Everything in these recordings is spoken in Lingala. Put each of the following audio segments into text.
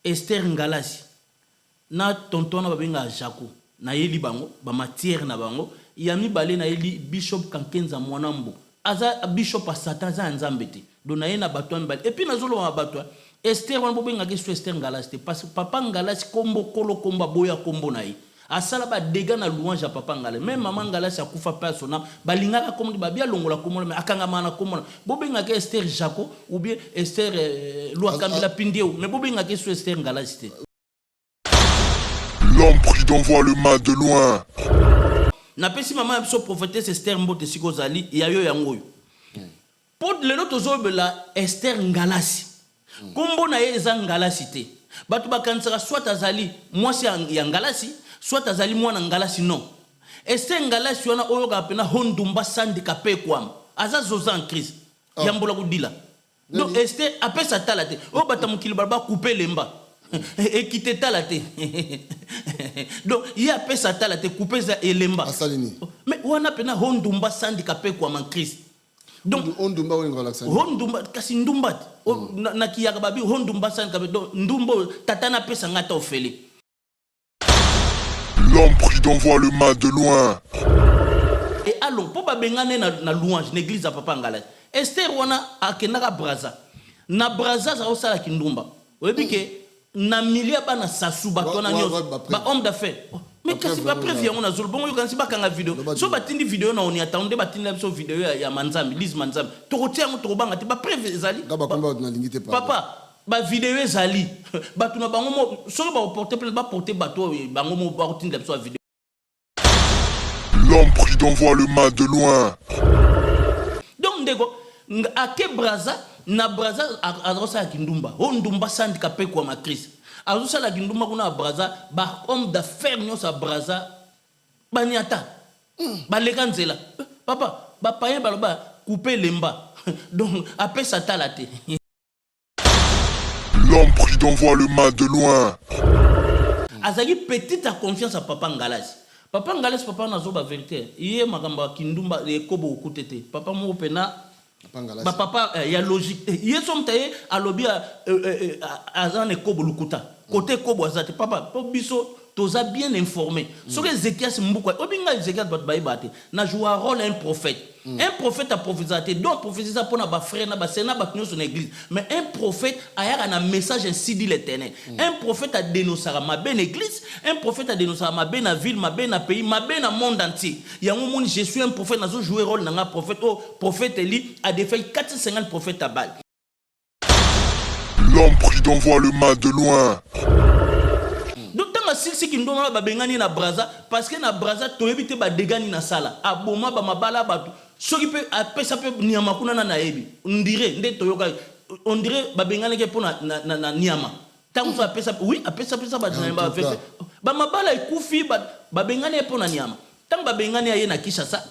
Esther Ngalasi na tonton na babenga Jaco na yeli bango ba matière na bango yami balé na yeli Bishop Kankenza Mwanambo aza Bishop a Satan za nzambe te do na yena batwa mbali et puis nazolo wa batwa Esther wana bobenga ke so Esther Ngalasi te parce que papa Ngalasi kombo kolo komba boya kombo na ye asala ba dégâts na louange à papa Ngalasi même maman Ngalasi akufa pa sona balingaka kombo ba bia longola kombo mais akanga mana kombo bobenga ke Esther Jaco ou bien Esther Loi Kamila Pindio mais bobenga ke so Esther Ngalasi te. L'homme prudent voit le mal de loin. Na pesi maman so prophétesse Esther Mbote Sikozali ya yo yango yo. Pour le lot ozobela Esther Ngalasi. Kombo na ye eza Ngalasi te. Batu bakansaka soit azali mwasi ya Ngalasi, soit azali mwana Ngalasi non. Esther Ngalasi wana oyo kapena hondumba sandika pe kwam. Aza zoza en Christ. Yambola kudila. Donc Esther apesa tala te. O batamukili baba couper lemba. Et qui te talate. Donc il y a peu ça talate couper ça elemba. Mais on a pena hondumba handicapé quoi en Christ. Donc hondumba ou ngalaxani. Hondumba kasi ndumba na kiyaga babi hondumba handicapé donc ndumbo tatana pesa ngata ofele. L'homme prudent voit le mal de loin. Et allons pour ba bengane na louange l'église à papa Ngalasi. Esther wana akenaka braza. Na braza za osala kindumba. Oyebi ke na milia bana sasu batona nyos ba homme d'affaires mais kasi ba preuve yango na zolo bongo yo kanisi bakanga vidéo so batindi vidéo na oni attendé batindi la so vidéo ya manzambi lise manzambi tokotia ngo tokobanga te ba preuve ezali papa ba vidéo ezali batuna bango mo so ba porter plainte ba porter bato bango mo ba tindi la so vidéo. L'homme prudent voit le mal de loin. Donc ndeko ake braza na braza azosa kindumba hondumba handicapé kwa ma Christ azosa la kindumba kuna braza ba homme d'affaires nyosa braza baniata baleka nzela papa ba payen baloba couper lemba donc après ça talate. L'homme prudent voit le mal de loin. Azaki petite a confiance à papa Ngalasi. Papa Ngalasi papa nazo ba vérité iye makamba kindumba ekobo okutete papa mo pena ba papa ya logique yeso mtaye alobi azane kobo lukuta côté kobo azate papa po biso toza bien informé sur les Ézéchias mbukwa obinga Ézéchias bat baibate na joua rôle un prophète a prophétisé donc prophétiser pour na ba frère na ba sena ba knyo son église mais un prophète a un message ainsi dit l'Éternel un prophète a dénoncé ma bonne église un prophète a dénoncé ma bonne ville ma bonne pays ma bonne monde entier yango moni je suis un prophète nazo jouer rôle na prophète prophète Eli a défait 450 prophètes à Baal. L'homme prudent voit le mal de loin. Si qui nous ba bengani na braza parce que na braza to éviter ba dégani na sala aboma ba mabala batu soki pe apesa pe niama kuna na naebi on dirait nde to yoka on dirait ba bengani ke pona na niama tant so apesa oui apesa ba na ba mabala ikufi ba bengani pona niama tant ba bengani aye na Kinshasa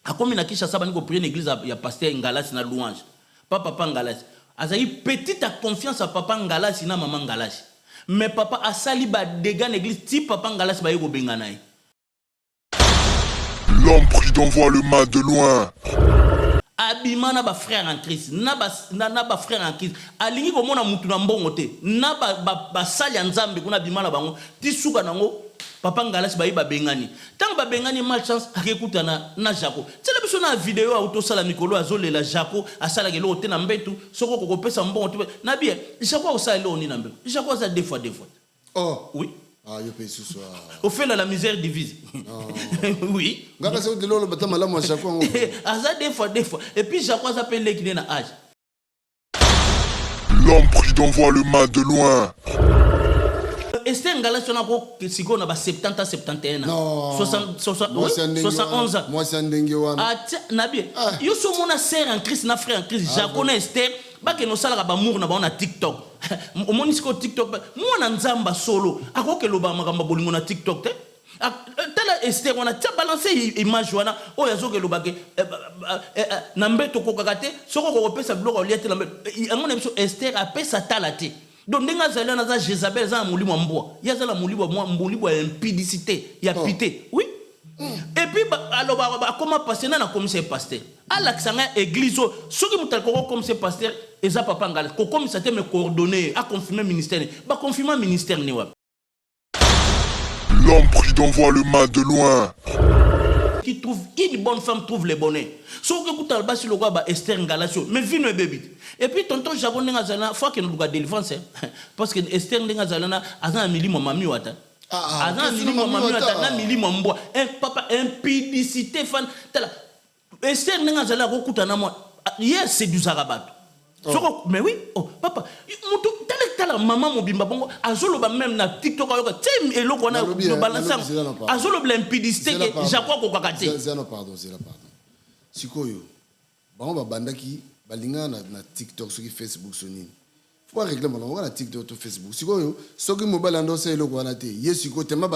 akomi na Kinshasa ba niko prier une église ya pasteur Ngalasi na louange papa Ngalasi azali petite a confiance à papa Ngalasi na maman Ngalasi. Mais papa a sali ba dégâts l'église ti papa Ngalasi ba yego bengana. L'homme prudent voit le mal de loin. Abimana ba frère en Christ na ba frère en Christ alingi ko mona mutu na mbongo te na ba sali nzambe kuna bimana bango ti suka nango papa Ngalasi ba bengani tant ba bengani malchance akekuta na Jaco tela biso na vidéo auto sala mikolo azolela Jaco asala ke lo te na mbetu soko ko pesa mbongo na bien Jaco osala lo ni na mbetu Jaco ça deux fois oh oui ah yo pe ce soir au fait la misère divise oui ngaka se de lo batama la mo Jaco asa deux fois et puis Jaco s'appelle les qui na âge. L'homme prudent voit le mal de loin. Esther Ngalasi on a ko siko na ba 70 71 ans 71 ans moi c'est ndenge wana na bien yo so mona sœur en Christ na frère en Christ Jaco na Esther ba ke no sala ba mour na ba na TikTok o moni siko TikTok mona nzamba solo akoke loba makamba bolingo na TikTok te tala Esther wana tia balancer image wana o yazo ke loba ke na mbeto ko kakate soko ko pesa bloko liate na mbeto ngona biso Esther a pesa talate. Donc, denga zala na za Jezabel za mulimo mbwa. Ya zala mulimo mbwa impudicité, ya pité. Oui. Et puis comment passer na comme c'est pasteur alaksanga église soki mutal ko comme c'est pasteur eza papa ngala ko comme ça te me coordonner à confirmer ministère ba confirmer ministère ni wa L'homme prudent voit le mal de loin. qui trouve une bonne femme trouve le bonheur soki kutal basi lokwa ba Esther Ngalasio mais vino baby et puis tonton Jago nga zala fois que nous ga délivrance parce que Esther nga zala na azana milimo mami wata azana milimo mami wata na milimo mbwa un papa impudicité fan tala Esther nga zala ko kutana mo hier c'est du zarabat soko mais oui oh papa mutu tala maman mobimba bongo azoloba même na TikTok ayoka tem eloko na no balance azoloba impudicité que Jaco ko kakate zéro pardon sikoyo bango babandaki balinga na TikTok soki Facebook sonini faut régler mon na TikTok to Facebook sikoyo soki mobile ando se eloko wana te yesiko tema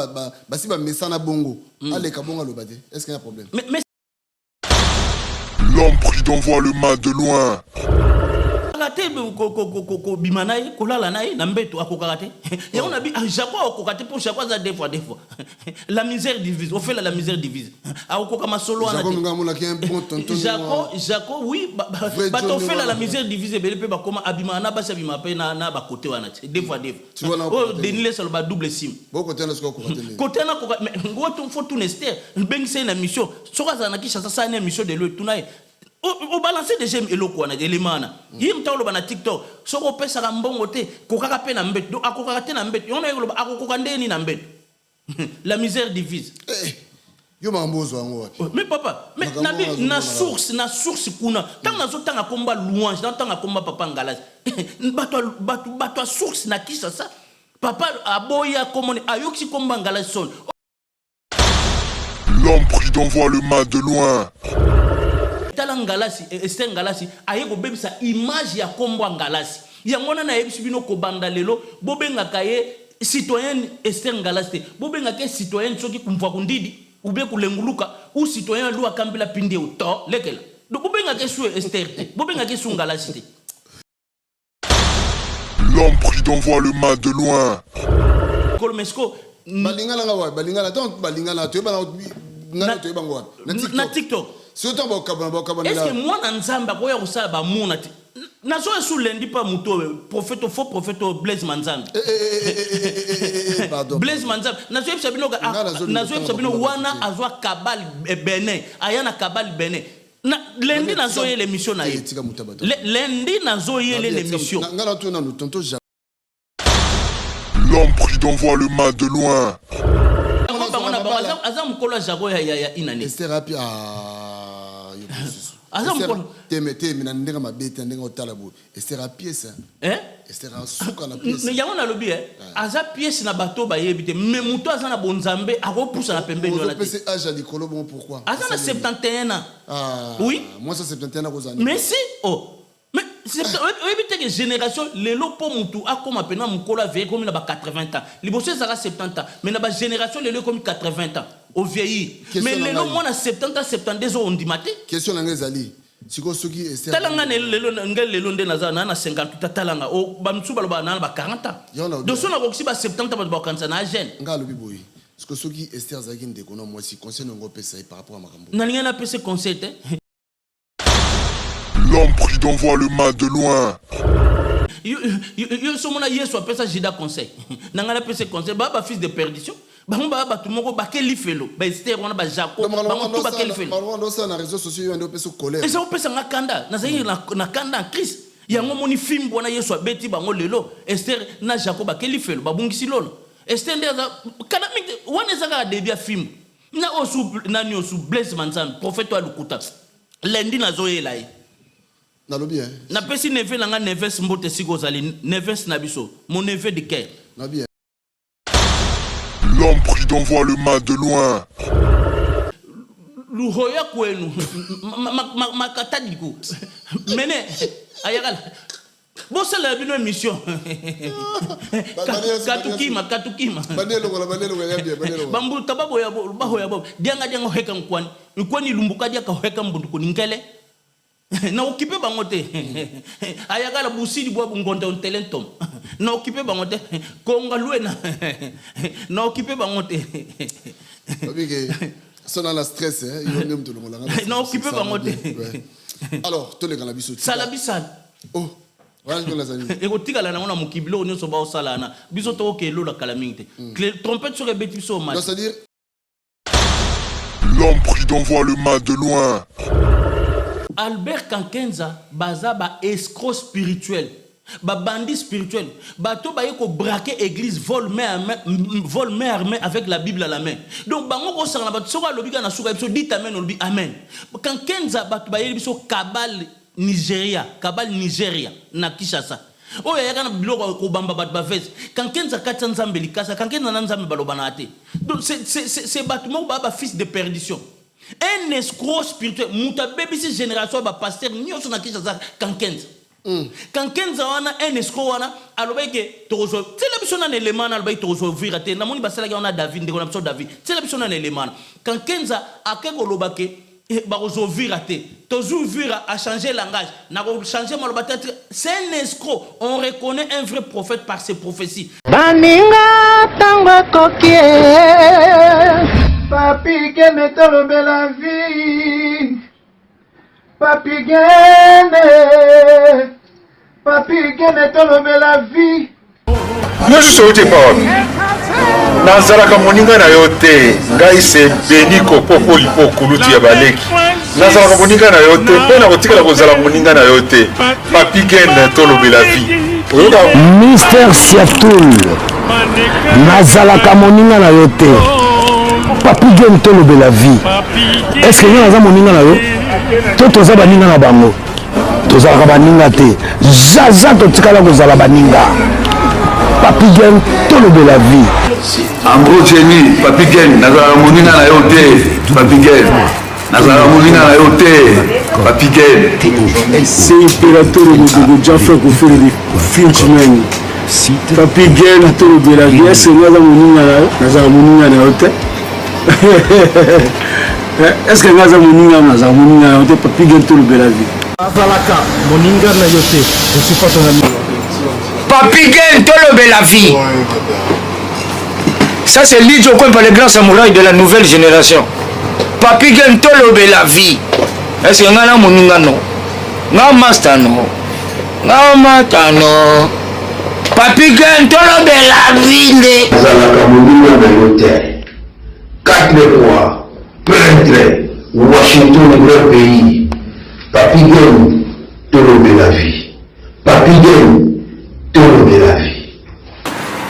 basi ba mesana bongo ale ka bongo lobate est-ce qu'il y a un problème mais L'homme prudent voit le mal de loin. ko bimanaye ko lala naye na mbeto akokakate ya on a bi Jaco akokate pour Jaco za des fois la misère divise on fait la misère divise akoka masolo ana Jaco oui ba to fait la misère divise bele pe ba koma abimana ba sabima pe na ba côté wana des fois oh denile solo ba double sim bon côté na sko côté na ko mais ngoto faut tout nester bengi c'est une mission soka za na kisha ça une mission de le tunaye au balancer des j'aime eloko na élément na yim tawlo bana TikTok soko pesa ka mbongo te kokaka pe na mbet do akokaka te na mbet yona yoloba akokoka ndeni na mbet la misère divise yo mambozo wango wapi mais papa mais na source kuna tant nazo tanga komba louange tanga komba papa Ngalas bato source na kisa ça papa aboya komoni ayoksi komba Ngalas son L'homme prudent voit le mal de loin. Ngalasi Esther Ngalasi ayeko bebisa image ya kombo Ngalasi yangona na yebisi bino ko banda lelo bobenga kaye citoyen Esther Ngalasi bobenga ke citoyen soki kumva kundidi ube kulenguluka ou citoyen lu akambila pinde uto lekela do bobenga ke su Esther bobenga ke su Ngalasi. L'homme prudent voit le mal de loin. Kolmesko balingala donc balingala to ba na TikTok surtout est-ce que moi na nzamba ko ya kusala ba mona ti nazo sous lundi pas muto prophète faux prophète Blaise Manzambe pardon Blaise Manzambe nazo sabino wana azwa kabal Benin ayana kabal Benin na lundi nazo ye l'émission na ye lundi nazo ye l'émission ngala to na tonto L'homme prudent voit le mal de loin. azam kolo Jaco ya inane thérapie Temete mina ndinga mabete ndinga otalabo estera pièce estera suka na pièce mais yango na lobi aza pièce na bato ba yebite mais muto aza na bonzambe akopusa na pembeni wala te âge à likolo bon pourquoi aza na 71 ans oui moi ça 71 ans kozana mais si oh mais c'est éviter que génération lelo po mutu akoma pena mukolo veille comme na ba 80 ans liboso ezaka 70 ans mais na ba génération lelo comme 80 ans au vieilli mais lelo moi na 70 ans 72 ans on dit maté question na ngezali siko soki Esther talanga lelo ngel lelo nde nazana na 50 talanga o ba mtsu baloba na ba 40 ans donc sona ko ba 70 ans ba kanza na jeune ngalo biboyi siko soki Esther zaki ndeko na moi si conseil ngo pesa par rapport à makambo na linga na pesa conseil L'homme prudent voit le mal de loin. Yo somona yeso apesa jida conseil nanga na pesa conseil ba fils de perdition bango ba tout moko ba keli felo ba Esther wana ba Jaco bango tout ba keli felo bango ndo ça na réseaux sociaux ndo pesa colère eza opesa nga kanda na zayi na kanda Christ yango moni film bona yeso abeti bango lelo Esther na Jaco ba keli felo ba bungisi lolo Esther ndeza kana mingi wana zaka debia film na osu nani osu Blaise Manzambe prophète wa lukuta lundi na zoyela yi na lobi na pesi neve nanga neves mbote siko zali neves na biso mon neveu de cœur na bien. L'homme prudent voit le mal de loin. Luhoya kwenu makatadiku mene ayakala bosala bino émission katukima banelo ya bien banelo bambu tababo ya bo dianga heka nkwani lumbuka dia ka heka mbunduko ningele na occupé bango te ayakala busidi bwa ngonde on talentom na occupé bango te konga luena na occupé bango te obike Ça dans la stress, hein. Il va même te le montrer. Non, occupé par moi. Alors, tous les cannabis. Salabisal. Oh. Et au tigre, là, on a mon kiblo, on est sur le salana. Bisoto, ok, l'eau, la calamité. Trompette sur les bêtises au match. C'est-à-dire. L'homme prudent voit le mal de loin. Albert Kankenza, baza ba escroc spirituel. Ba bandit spirituel. Bato ba yeko braquer église, vol main armée avec la Bible à la main. Donc, bango ko sanga bato soka lobi kana suka biso dit amen lobi amen. Kankenza bato ba yebiso kabal Nigeria na Kinshasa. Oh ya kana biloko ko bamba bato ba vese. Kankenza katsa nzambe likasa, kankenza na nzambe balobana te. Donc c'est bato mo ba fils de perdition. Un escroc spirituel, muta bébé cette génération ba pasteur nyoso na Kinshasa Kankenza. Kankenza wana un escroc wana alobeke tozo tela bisona na élément na alobeke tozo virate na moni basala on a David de on a David tela bisona na élément Kankenza akeko lobake ba tozo virate tozo vira a changer langage na ko changer malobate c'est un escroc. On reconnaît un vrai prophète par ses prophéties. Baninga tango kokie papi que me tolobe la vie. Papi Gene tolobe la vie. Moi je suis pas. Nazalaka moninga na yote. Ngai se beni ko popo lipo kuluti ya baleki. Nazalaka moninga na yote. Pena kotikala kozala moninga na yote. Papi Gene tolobe la vie. Mister Siatoul. Nazalaka moninga na yote. Papi Gene tolobe la vie. Est-ce que y a moninga na yote? Toza baninga na bango tozalaka baninga te zaza totikala kozala baninga. Papi Gene tolobe la vie. En gros Jenny, Papi Gene nazalaka moninga na yo te. Papi Gene nazalaka moninga na yo te. Papi Gene c'est impérateur de Jaffa ko faire des films. Papi Gene tolobe la vie. C'est moi nazalaka moninga na yo te. Est-ce que Gaza Moninga Naza Moninga Yote Papi Gene tolobe la vie? Azalaka Moninga na Yote, je suis pas ton ami. Papi Gene tolobe la vie. Ça c'est Lidjo Kwen par les grands samouraïs de la nouvelle génération. Papi Gene tolobe la vie. Est-ce que Ngana Moninga non? Nga master non. Nga mata non. Papi Gene tolobe la vie. Azalaka Moninga na Yote. 4 fois. Peintre, Washington, le grand pays. Papi Gene tolobe la vie. Papi Gene tolobe la vie.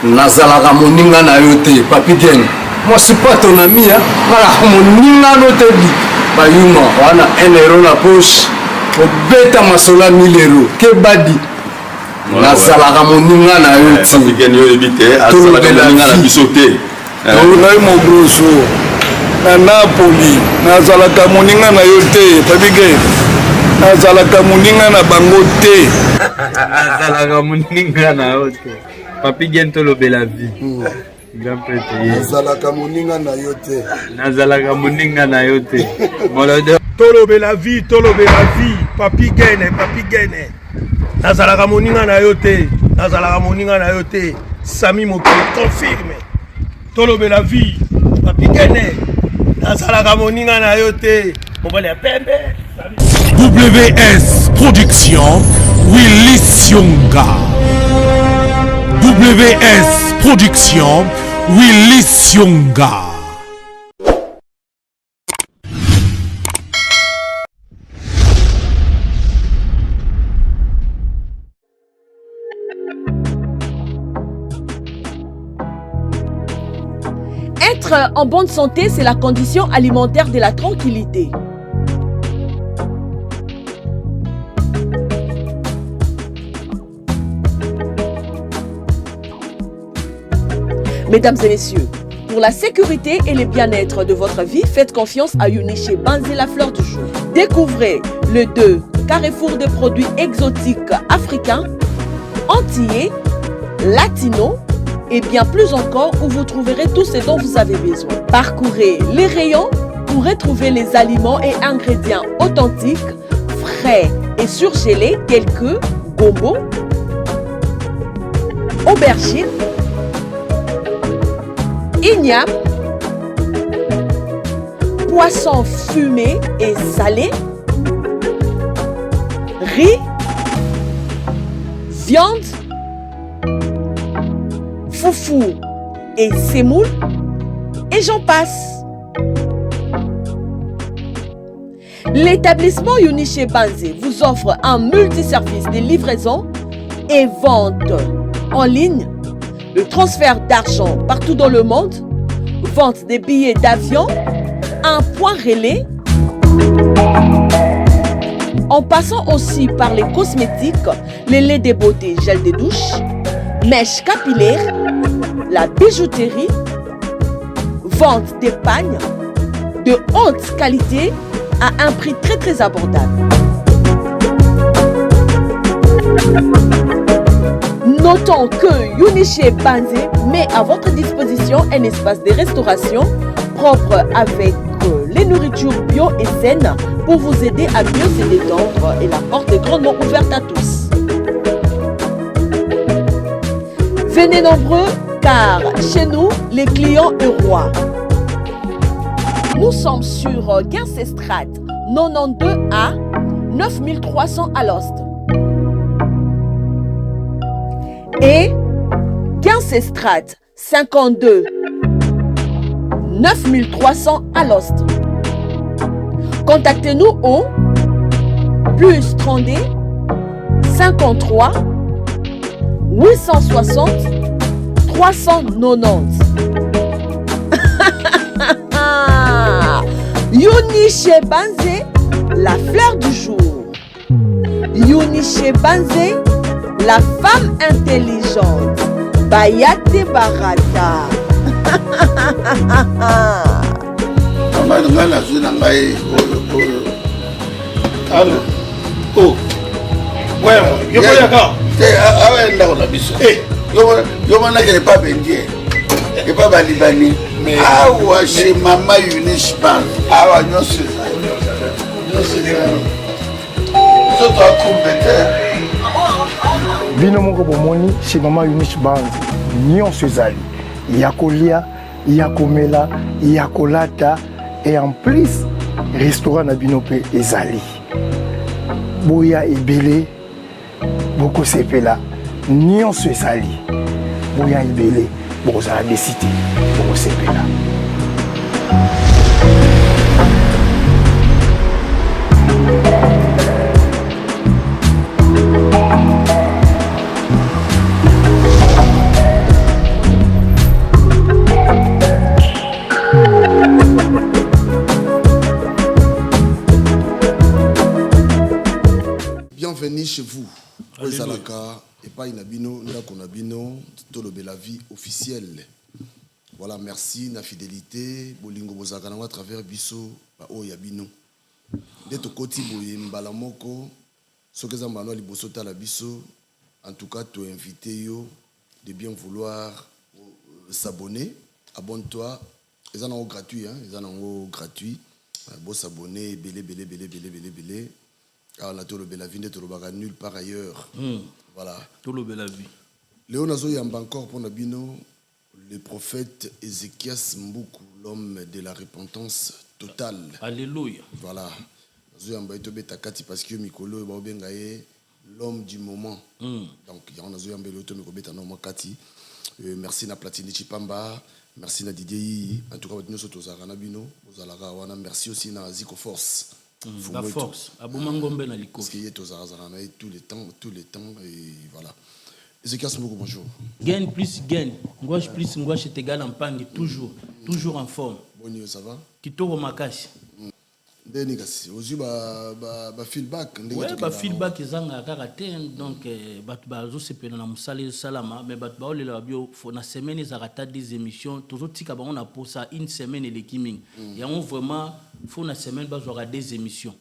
Nazalaka moninga na yote, Papi Gene. Moi c'est pas ton ami, hein. Voilà, moninga no te bi. Bayuma, wana 1 euro na poche. Obeta masola 1000 euros. Que badi. Nazalaka moninga na yote. Papi Gene yo ebite, azalaka moninga na bisote. Ngai mo grosso. Na Napoli, nazalaka moninga na yote, Papi Gene. Nazalaka moninga na bango te. Nazalaka moninga na yote. Papi Gene tolobe la vie. Grand petit. Nazalaka moninga na yote. Nazalaka moninga na yote. Tolobe la vie, Papi Gene. Nazalaka moninga na yote. Sami Mokili confirme. Tolobe la vie, Papi Gene. Nazalaka moninga na yote. WS Production, Willy Sionga. WS Production, Willy Sionga. Être en bonne santé, c'est la condition alimentaire de la tranquillité. Mesdames et messieurs, pour la sécurité et le bien-être de votre vie, faites confiance à Uniché Banzé la fleur du jour. Découvrez le 2 carrefour de produits exotiques africains, antillais, latinos et bien plus encore où vous trouverez tout ce dont vous avez besoin. Parcourez les rayons pour retrouver les aliments et ingrédients authentiques, frais et surgelés tels que gombo, aubergine, igname, poisson fumé et salé, riz, viande, foufou et semoule, et j'en passe. L'établissement Yuniché Banzé vous offre un multiservice de livraison et vente en ligne, le transfert d'argent partout dans le monde, vente des billets d'avion, un point relais, en passant aussi par les cosmétiques, les laits de beauté, gel de douche, mèches capillaires, la bijouterie, vente des pagnes de haute qualité à un prix très très abordable. Notons que Yuniché Banzé met à votre disposition un espace de restauration propre avec les nourritures bio et saines pour vous aider à mieux se détendre et la porte est grandement ouverte à tous. Venez nombreux car chez nous, les clients sont rois. Nous sommes sur Guincestrade 92A 9300 à Lost et Guincestrade 52 9300 à Lost. Contactez-nous au plus 30 53 860 390. Yuniché Banzé, la fleur du jour. Yuniché Banzé, la femme intelligente. Bayate Barata. Awa chez Mama Yuniché Banzé. Awa nyonso. Bino moko bomoni chez Mama Yuniché Banzé. Nyonso ezali. Ya kolia, ya komela, ya kolata et en plus restaurant na bino pe ezali. Boya ebele boko sepela. Nyonso ezali. Boya ebele boko zala desité boko sepela. Bienvenue chez vous. Oezalaka et pas inabino, ndakonabino, tolo la vie officielle. Voilà, merci na fidélité, bolingo bozakana à travers biso ba o yabino. Deto koti boye mbala moko, sokeza mbano liboso tala biso. En tout cas, tu invité yo de bien vouloir s'abonner, abonne-toi. Ils en ont gratuit, hein, ils en ont gratuit. Bon s'abonner, belé. Alors, la vie n'est nulle part ailleurs. Voilà. La vie. Léon Nazo Yamba encore pour Nabino, le prophète Ézéchias Mboukou, l'homme de la repentance totale. Alléluia. Voilà. Nazo Yamba est obé takati parce que Mikolo Baobengaye, l'homme du moment. Donc, il y a Nazo Yamba l'auto Mikobé Tanoma Kati. Merci na Platini Chipamba. Merci na Didier. En tout cas, nous sommes tous à Ranabino. Merci aussi na Zico Force. La force. Abomangombe na liko. Parce qu'il y a tous à tout le temps et voilà. Ézéchias Mboukou, bonjour. Gain plus gain. Ngouache plus ngouache est égal en pangue. Toujours en forme. Bonjour, ça va? Kitoro Makashi. Denigasi. Ozu ba feedback. Ouais, feedback ezanga kaka donc bazo sepena na musale salama mais bat ba olela bio fo na semaine ezarata des émissions toujours tika ba on a pour ça une semaine et l'équiming. Et on vraiment faut na semaine ba aura des émissions.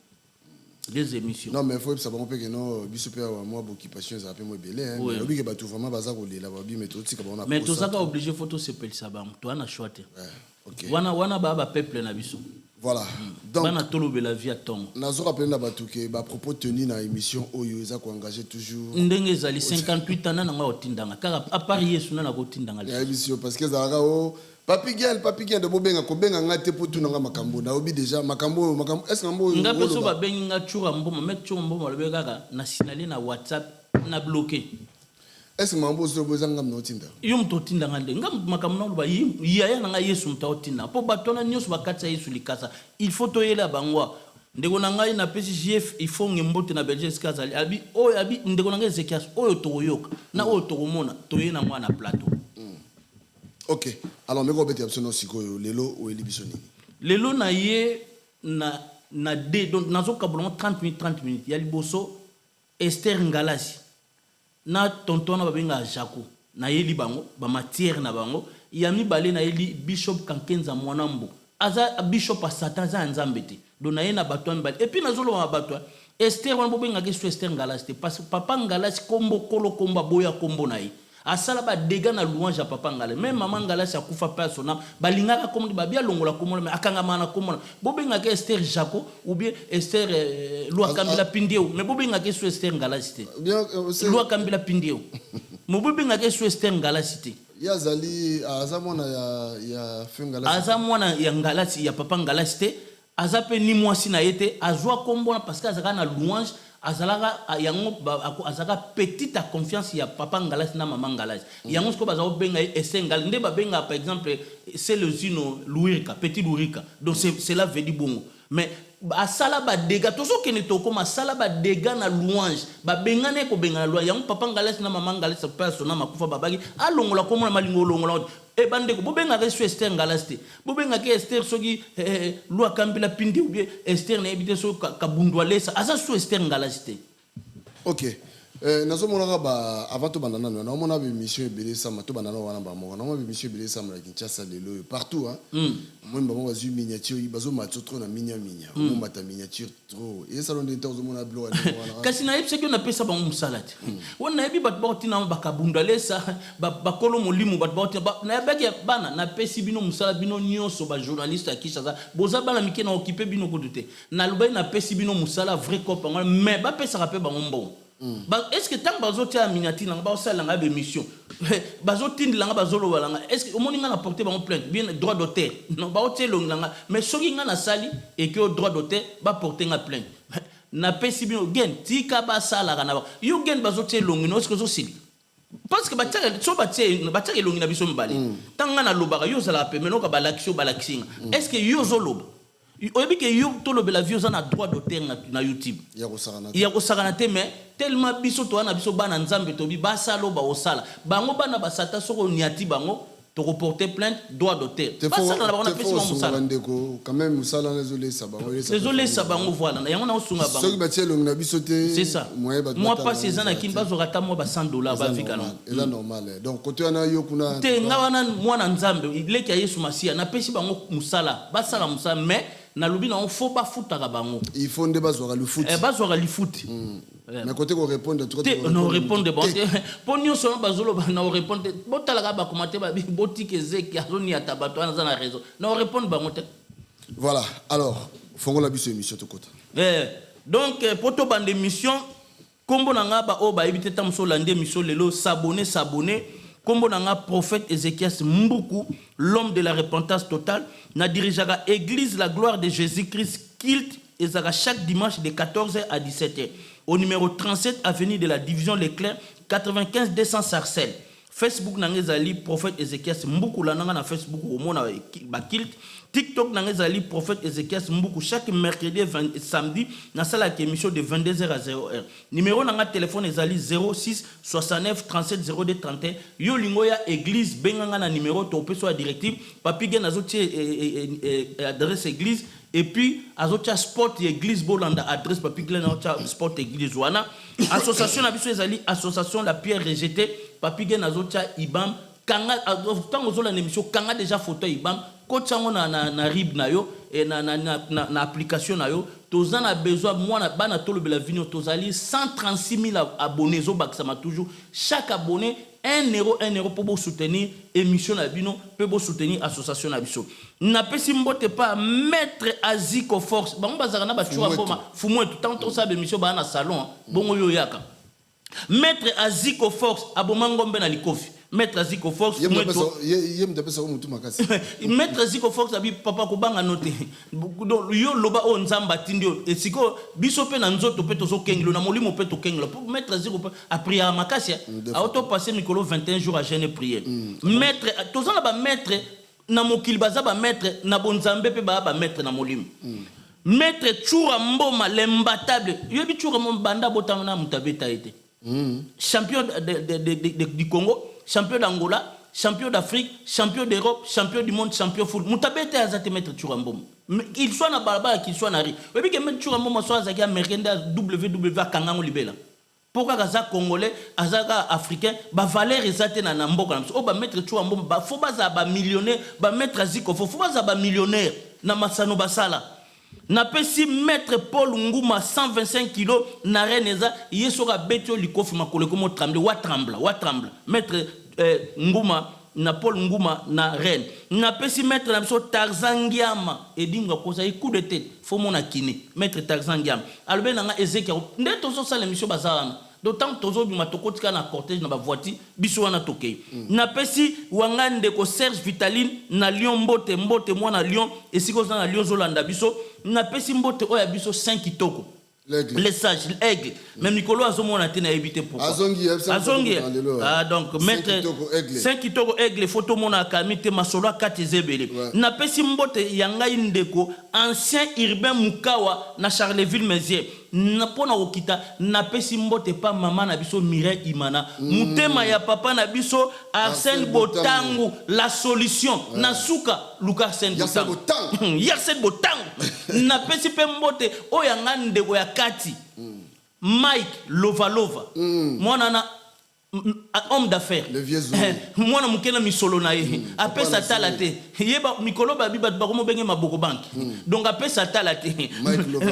Non mais faut ça ba on peut que non biso pe wa moi occupation za pe mo belé hein. Mais obi ke ba tout vraiment baza ko lela ba bi mais tout tika ba on a. Mais tout ça ka obligé photo sepel ça ba toi na choite. Ouais. OK. Wana ba peuple na biso. Voilà. Donc, bana tolobela vie à ton. Nazo rappelé na batuke ba propos tenu na émission Oyo eza ko engager toujours. Ndenge ezali 58 ans na nga otindanga. Car à part Yesu na ko tindanga. Ya émission parce que zalaka o papi gen de bobenga ko benga ngate pour tout nga makambo na obi déjà makambo est-ce que mambo nga peso ba bengi nga chura mboma met chura mboma le kaka na signalé na WhatsApp na bloqué. Est-ce que mambo zo bozanga mnotinda? Yo mtotinda ngande nga makambo na ba yaya na nga Yesu mtaotinda. Po batona nyoso bakatsa Yesu likasa. Il faut toyela bangwa. Ndeko na ngai na PCGF il faut ngembote na Belgique skazali. Abi oyo abi ndeko na ngai Ezekias oyo toyoka. Na oyo tokomona toye na mwana plateau. Ok. Alors meko beti absolument sikoyo lelo o elibisoni. Lelo na ye na de donc nazo kabulon 30 minutes ya liboso Esther Ngalasi. Na tonton na babenga Jaco na yeli bango ba matière na bango yami balé na yeli bishop Kankenza Mwanambo aza bishop a Satan za nzambete do na ye na bato mbali et puis nazolo ba bato Esther wana bobenga ke Esther Ngalasi parce que papa Ngalasi kombo kolo komba boya kombo na ye asala ba dégâts na louange ya papa Ngalasi même maman Ngalasi akufa persona balingaka kombo babia longola kombo mais akanga mana kombo bobenga ke Esther Jaco ou bien Esther Loi Kambila Pindio mais bobenga ke Esther Ngalasi bien Loi Kambila Pindio mo bobenga ke Esther Ngalasi ya zali azamona ya fengala azamona ya Ngalasi ya papa Ngalasi azape ni mwasi na yete azwa kombo parce que azaka na louange azalaka yango azaka petite à confiance ya papa Ngalasi na maman Ngalasi yango sko baza benga esengal nde ba benga par exemple c'est le zino Louirika petit Louirika donc cela veut dire bongo mais asala ba dégâts tozo kene to koma sala ba dégâts na louange ba bengane ko benga louange yango papa Ngalasi na maman Ngalasi persona makufa babaki alongola ko mona malingo longola e bande ko bobenga ke Esther Ngalasi bobenga ke Esther soki Loi Kambila Pindi ou bien Esther na ebite so kabundwalesa asa so Esther Ngalasi. OK. Nazo monaka ba avant to banana na mona be mission ebele sama to banana wana ba mo na mo be mission ebele sama la Kinshasa lelo partout hein moi ba mo bazu miniature bazo matso trop na minya mo mata miniature trop et ça londe temps mona blo wana kasi na yebse ke na pesa ba musalati wona yebi bat ba tina ba kabundalesa ba kolo molimo bat ba na yebeke bana na pesi bino musala bino nyonso ba journaliste a Kinshasa boza bana mike na occuper bino ko dute na lubai na pesi bino musala vrai copain mais ba pesa rapé ba ngombo. Est-ce que tant que bazo tia miniati langa ba osala langa be mission bazo tindi langa bazolo langa est-ce que au moins nga na porter ba plainte bien droit d'auteur non ba otie langa mais soki nga na sali et que droit d'auteur ba porter nga plainte na pesi bino gen tika ba sala kana yo gen bazo tie longino est-ce que zo sili parce que batia so batia longina biso mbali tanga na lobaka yo sala pe meno ka balakisio balakising est-ce que yo zo lobo oyebi ke yo tolobela vie oza na droit d'auteur na YouTube ya kosakana te mais tellement biso to wana biso bana nzambe tobi basalo ba osala bango bana basata soko niati bango to reporter plainte droit d'auteur basala na bango pesi musala quand même musala les sabango voilà yango na osunga bango soki batie longi na biso te c'est ça moi pas ces ans kin bazo rata mo ba $100 ba vikana c'est normal donc côté wana yo kuna te nga wana mwana nzambe ileki ya Yesu Masia na pesi bango musala basala musala mais na lobi na on faut pas futaka bango il faut nde bazwaka le foot bazwaka le foot mais côté ko répondre tout non répondre bon ponyo solo bazolo na répondre botala ka ba commenter ba botike zeki azoni atabato na za raison na répondre bango te voilà alors fongo la biso émission to kota donc poto bande émission kombo na nga ba o ba ebite tamso lande émission lelo s'abonner kombo nanga prophète Ézéchias Mbuku l'homme de la repentance totale na dirigeaka église la gloire de Jésus-Christ Kilt ezaka chaque dimanche de 14h à 17h au numéro 37 avenue de la division Leclerc 95 200 Sarcelles. Facebook nangezali prophète Ézéchias Mbuku la nanga na Facebook omona ba Kilt. TikTok nangezali prophète Ézéchias Mbuku chaque mercredi et samedi na sala émission de 22h à 0h. Numéro nanga téléphone ezali 06 69 37 02 31. Yo lingo ya église benganga na numéro to peso ya directive papi gen azoti adresse église et puis azotia sport église bolanda adresse papi gen azotia sport église wana association na biso ezali association la pierre rejetée papi gen azotia ibam kanga tango zola émission kanga déjà photo ibam kochango na rib na yo et na application na yo tozana a besoin moi na bana tolo bela vino tozali 136 000 abonnés zo baksama toujours chaque abonné 1 euro pour soutenir émission na bino, pour soutenir association na biso. Na pesi mbote pas maître Aziko Force. Ba mbazaka na ba chua boma fumu tout tant ça émission ba na salon bongo yo yaka. Maître Aziko Force abomangombe na likofi. Maître Aziko Force Maître Aziko Force abi papa ko banga noté. Yo loba o nzamba tindio et siko biso pe na nzoto pe tozo kenglo na molimo pe to kenglo. Pour Maître Aziko a prié à makasi a auto passé Mikolo 21 jours à jeûner prier. Maître tozo na ba maître na mokili baza ba maître na bonzambe pe ba maître na molimo. Maître Tchoura Mboma l'imbattable. Yo bi Tchoura Mboma banda botana mutabeta été. Champion du Congo, champion d'Angola, champion d'Afrique, champion d'Europe, champion du monde, champion foot. Mutabete azate mettre Churambom. Qu'il soit na barba, qu'il soit na ri. Oui, que mettre Churambom soit azaki américain WW Kangango Libela. Pourquoi kaza congolais, azaka africain, ba valeur ezate na mboka na. O ba mettre Churambom, ba faut ba za ba millionnaire, ba mettre Aziko, faut ba za ba millionnaire na masano basala. Na pesi maître Paul Nguma 125 kilos na reneza yesora betio likofi makole komo tremble wa tremble maître Nguma na Paul Nguma na reine na pesi maître na biso Tarzan Ngiama edinga kosa coup de tête faut mona kiné maître Tarzan Ngiama albe na Ezekiel nde tozo sala émission bazana d'autant tozo bima tokotika na cortège na ba voiture biso wana tokei na pesi wangande ko Serge Vitaline na Lion Mbote mwana Lion esiko na Lion Zolanda biso na pesi Mbote oya biso 5 kitoko les sages aigle même Nicolas azomona te na éviter pourquoi azongi ah donc mettre 5 kitoko aigle photo mona kamite masolo 4 zebele na pesi Mbote yanga indeko ancien urbain Mukawa na Charleville Mézières na pona okita na pesi Mbote pa mama na biso Mireille Imana mutema ya papa na biso Arsène Botangu la solution na suka Lucas Arsène Botangu Arsène Botangu na pesi pe Mbote oyanga ndeko ya kati Mike Lovalova mwana na homme d'affaires le vieux mwana mukena misolo na ye apesa talate yeba mikolo babi bat bakomo benge maboko banki donc apesa talate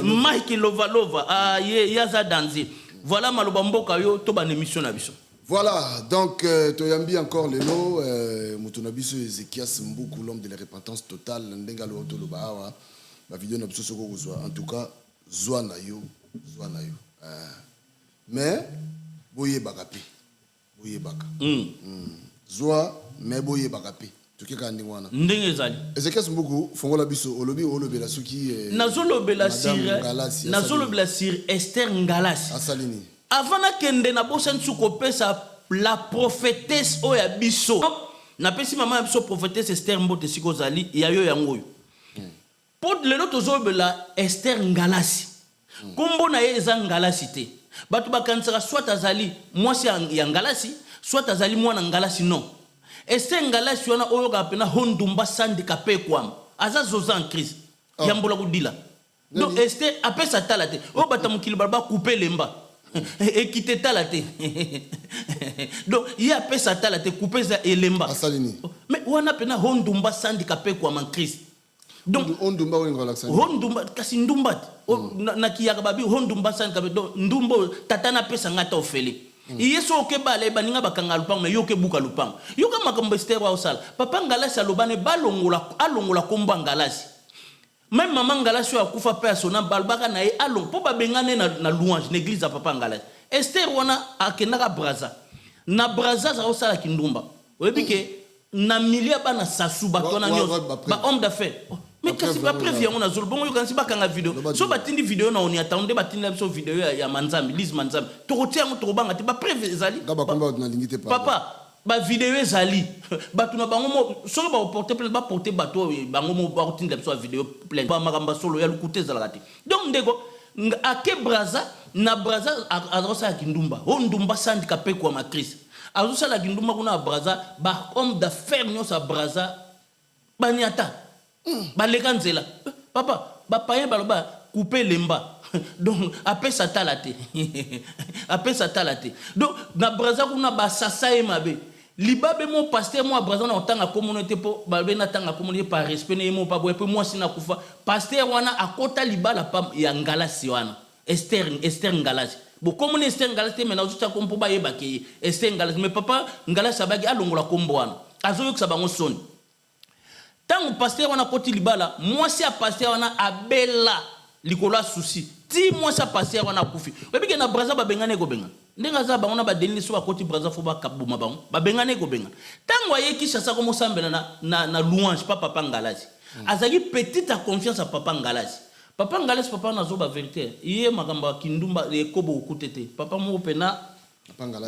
Mike Lovalova ah ye yaza danzi voilà maloba mboka yo to ban émission na biso. Voilà, donc Toyambi encore le lot, Moutonabiso Ezekias Mboukou, l'homme de la repentance totale, Ndengalo Tolobawa, ma vidéo n'a pas en tout cas, Zouanayo. Mais, Boye Bagapi. Boye Baka. Zoa, mais Boye Bagapi. Tu sais quand on a. Ndengezali. Ezekias Mboukou, Fongola Biso, Olobi, Olobela Suki. Nazolo Belasir, Esther Ngalas. Asalini. Avant na kende na bosen sukopesa la prophétesse oya biso. Na pesi mama biso prophétesse Esther Mbote sikozali ya yo yango. Pour le lot ozobela Esther Ngalasi. Kombo na ye eza Ngalasi te. Batu bakansera soit azali mwasi ya Ngalasi, soit azali mwana Ngalasi non. Esther Ngalasi wana oyo ka pena hondumba sandikape kwam. Aza zoza en crise. Yambola kudila. Donc Esther apesa talate. O batamukili barba couper lemba. Et qui t'est talaté. Donc, il y a peu ça talaté, coupé ça et lemba. Mais on a peine Hondumba handicapé comme en Christ. Donc, Hondumba ou relaxation. Hondumba, Kassindumba. Nakiyababi, Hondumba handicapé. Donc, Ndumbo, Tatana pesa ngata ofele. Yeso okeba le baninga bakanga lupang mais yoke buka lupang. Yoka makambo estero osala. Papa Ngalasi alobane alongola komba Ngalasi. Même maman Ngalasi a kufa pe sona balbaka na ye alon po ba bengane na louange l'église à papa Ngalasi. Esther wana akenaka braza. Na braza za osala kindumba. Oyebi ke na milia ba na sasu ba tona nyos ba homme d'affaires. Mais kasi ba prévient on a zolo bongo yokansi ba kanga vidéo. So batindi vidéo na on y attendait batindi so vidéo ya Manzambi, Lise Manzambi. Torotia mo torobanga te ba prévient ezali. Papa ba vidéo ezali batuna bango mo solo ba porter plein ba porter bateau bango mo ba routine de vidéo plein ba makamba solo ya lukute zalakati donc ndeko ake braza na braza azosa kindumba o ndumba handicapé kwa matrice azosa la kindumba kuna braza ba homme d'affaires nyosa braza baniata ba lekanzela papa ba paye baloba couper lemba donc apesa talate donc na braza kuna ba sasa e mabe libabe mon pasteur moi braza na otanga communauté po balbe na tanga communauté par respect ne mo pa boye pe moi sina kufa pasteur wana akota libala pa ya Ngalasi wana Esther Ngalasi Bon, comme on est Esther Ngalas, maintenant, tout ça, comme pour bailler baquer, Esther Ngalas, mais papa, Ngalas, ça va y aller, on comboine. Azo, que ça va on sonne. Tant que pasteur, on a côté libala, moi, si à pasteur, on a abella, likola souci. Ti, moi, ça pasteur, on a koufi. Et puis, il y a un braza, bengane, go benga. Nengaza, on a déliné sur la côté braza, faut pas kabou, ma bang, bengane, go benga. Tant que voyez qui chasse comme ça, na louange, pas papa Ngalas. Azagi, petite confiance à papa Ngalas. Papa Ngalas, papa n'a pas vérité. Hier, magamba kindumba les kobo kutete. Papa mo pena.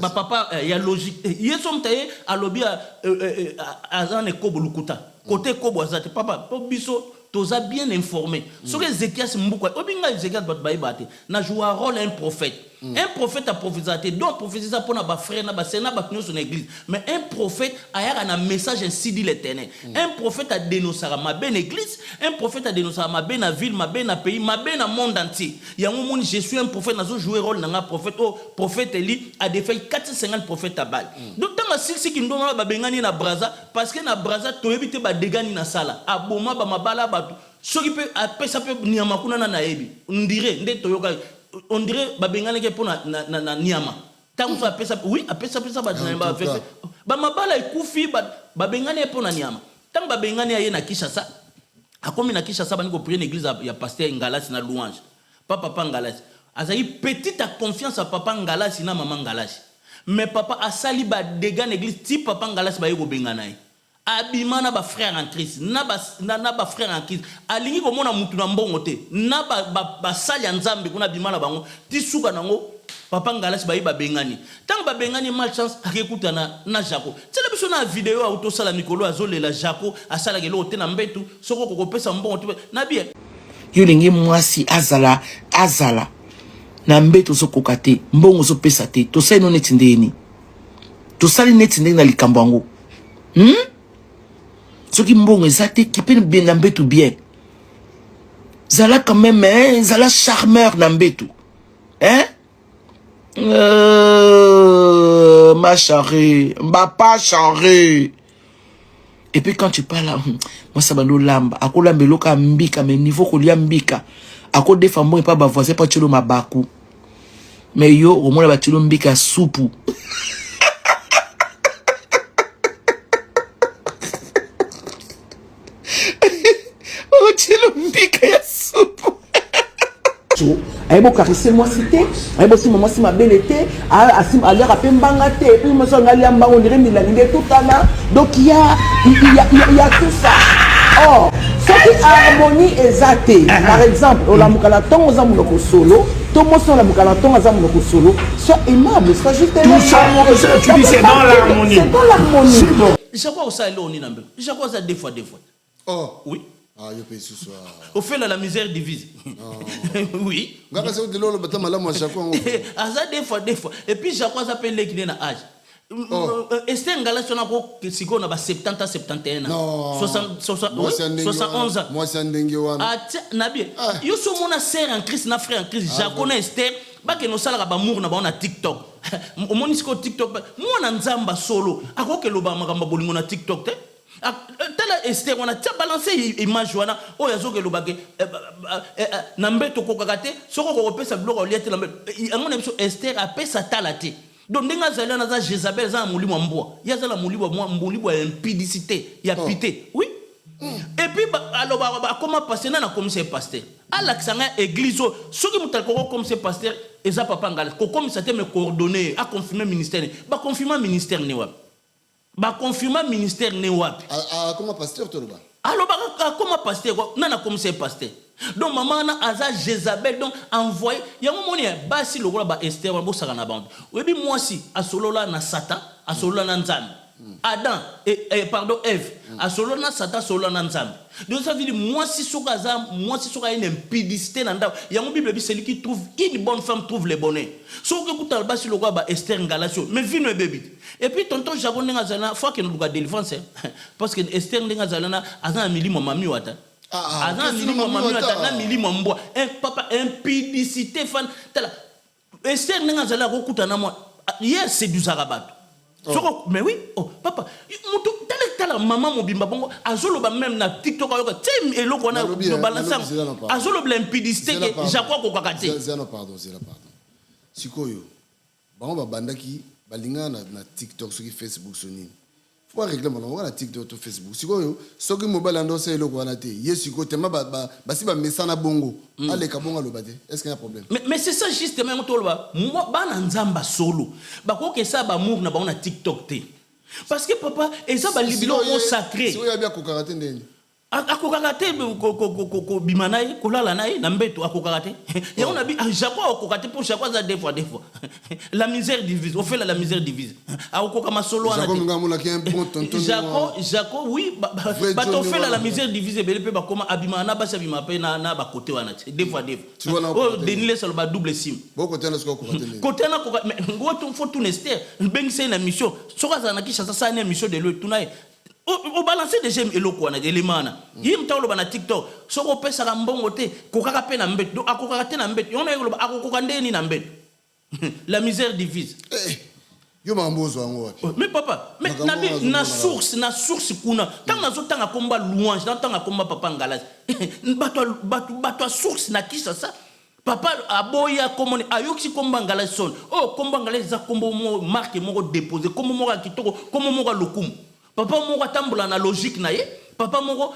Papa y a logique. Hier sommes taillés à lobby à zane kobo lukuta. Côté kobo azate. Papa, biso toza bien informé. Sur les Zéchias mbouka. Obinga Zéchias bat baibate. Na joue un rôle un prophète. Un prophète a prophétisé. Donc prophétiser pour na ba frère na ba sénat ba son église. Mais un prophète a un message ainsi dit l'Éternel. Un prophète a dénoncé ma belle église. Un prophète a dénoncé ma belle ville, ma belle pays, ma belle monde entier. Il y a un moment je suis un prophète. N'a joué rôle dans un prophète. Oh prophète Eli a défait 450 prophètes à balle. Donc tant que si qui nous donne ba bengani na braza parce que na braza to éviter ba dégani na sala. Aboma ba mabala ba. Ce qui peut après ça peut niamakuna na naebi. On dirait ndé toyoka. On dirait babengane ke pona na niama tant que après ça oui après ça ba na fait ba mabala ikufi ba bengane pona niama tant babengane aye na Kinshasa akomi na Kinshasa bani ko prier l'église ya pasteur Ngalas na louange papa Ngalas azali petite confiance à papa Ngalas na maman Ngalas mais papa asali ba dégâts l'église ti papa Ngalas ba yego bengana abimana ba frère en Christ na ba frère en Christ alingi ko mona mutu na mbongo te na ba sali ya nzambe kuna bimana bango ti suka nango papa Ngalas ba yiba bengani tant ba bengani malchance akekuta na Jaco tele biso na vidéo auto sala mikolo azolela Jaco asala kelo te na mbetu soko ko pesa mbongo te na bien yo lingi mwasi azala na mbetu soko kate mbongo so pesa te to sai no neti ndeni to sali neti ndeni na likambo ngo ce qui mbongo ezate qui peut bien nambetu bien zala quand même hein zala charmeur nambetu hein ma chérie m'a pas charré et puis quand tu parles là moi ça balo lamba akolambe loka mbika mais niveau kolia mbika ako defa mbongo pas ba voisin pas tshelo mabaku mais yo au moins ba tshelo mbika soupu aïbo caresser moi cité aïbo si maman si ma belle était asim à l'air à pembangate et puis moi ça ngali amba on dirait milanide tout là donc il y a tout ça oh ce qui harmonie exacte par exemple on la mukala ton on zamu ko solo tout moi on la mukala ton on zamu ko solo sois aimable sois juste tout ça tu dis c'est dans l'harmonie c'est bon je crois ça est là on est nambe je crois ça des fois oh oui. Ah, je peux ce soir. Au fait, la misère divise. Oui. Des fois. Et puis, je crois que ça peut être qu'il y a un âge. Esther Ngalas, on a dit qu'on a 70 ans, 71 ans. 71 ans. Moi, c'est un dengue. Ah, Nabi. Yo, so mon sœur en Christ, na frère en Christ. Je connais Esther. Ba que nos salaires ba mour na ba na TikTok. Au monde ici TikTok. Moi, on a nzamba solo. A quoi que le ba magamba bolingo na TikTok te. Tala Esther on a balancé image wana o yazo ke lobake na mbeto ko kakate soko ko pesa bloko liete na mbeto ngone biso Esther a pesa talate donc ndenga zala na za Jezabel za mulimo mbwa ya zala mulimo mbwa impudicité ya pité oui et puis alors comment passer na comme c'est pasteur ala sanga église soki mutal ko comme c'est pasteur eza papa Ngalas ko comme ça te me coordonner à confirmer ministère ba confirmer ministère ni wa ba confirmer ministère ne wapi comment pasteur toloba alors comment pasteur nana comme c'est pasteur donc maman na aza Jezabel donc envoyé ya momoni basi lokola ba Esther ba saka na bande webi moi si asolola na Satan asolola na Nzambe Adam et pardon Ève asolola na Satan asolola na Nzambe donc ça veut dire moi si soka une impudicité na ndao ya mo Bible celui qui trouve une bonne femme trouve le bonheur so que kutal basi lokola ba Esther Ngalas mais vino bébé et puis tonton Jago ndenga zalana faut que nous ga délivrance parce que Esther ndenga zalana azana milimo mami wata azana milimo mami wata na milimo mbwa un papa impudicité fan tala Esther ndenga zalana ko kutana moi hier c'est du zarabat mais oui oh papa mutu tala maman mobimba bongo azoloba même na TikTok ayoka tem eloko na balancer azoloba impudicité que Jago ko kakate pardon sikoyo bango babandaki balinga na TikTok soki Facebook sonini faut régler mon na TikTok to Facebook sikoyo soki mobile ando se eloko wana te ye sikoyo tema basi ba mesana bongo ale ka bonga lo bate est-ce qu'il y a un problème mais c'est ça justement ngotoloba moi bana nzamba solo bakoke ça ba amour na ba na TikTok te parce que papa et ça ba libilo sacré sikoyo ya kokaraté ndeni akokaka te bima na ye kolala na ye na mbeto akokaka te yango na bi Jaco akoka te pour Jaco aza des fois la misère divise au fait la misère divise akoka masolo wana Jaco oui bato fait la misère divise bele pe bakoma abima na basa bima pe na ba côté wana des fois oh denile solo ba double sim boko tena siko côté na koka ngoto faut tout nester bengise na mission soka za na kisha sasa na mission de le tunaye au balancer des j'aime eloko wana élément na yim tawlo bana TikTok soko pesa ka mbongo te kokaka pe na mbet do akokaka te na mbet yona yolo akokoka ndeni na mbet la misère divise yo mambozo wango mais papa mais na source kuna tant nazo tanga komba louange tanga komba papa ngalazi bato source na kisa ça papa aboya komone ayoksi komba ngalazi son oh komba ngalazi za kombo mo marque moko déposer comme moko kitoko comme moko lokumu papa moko tambola na logique na ye papa moko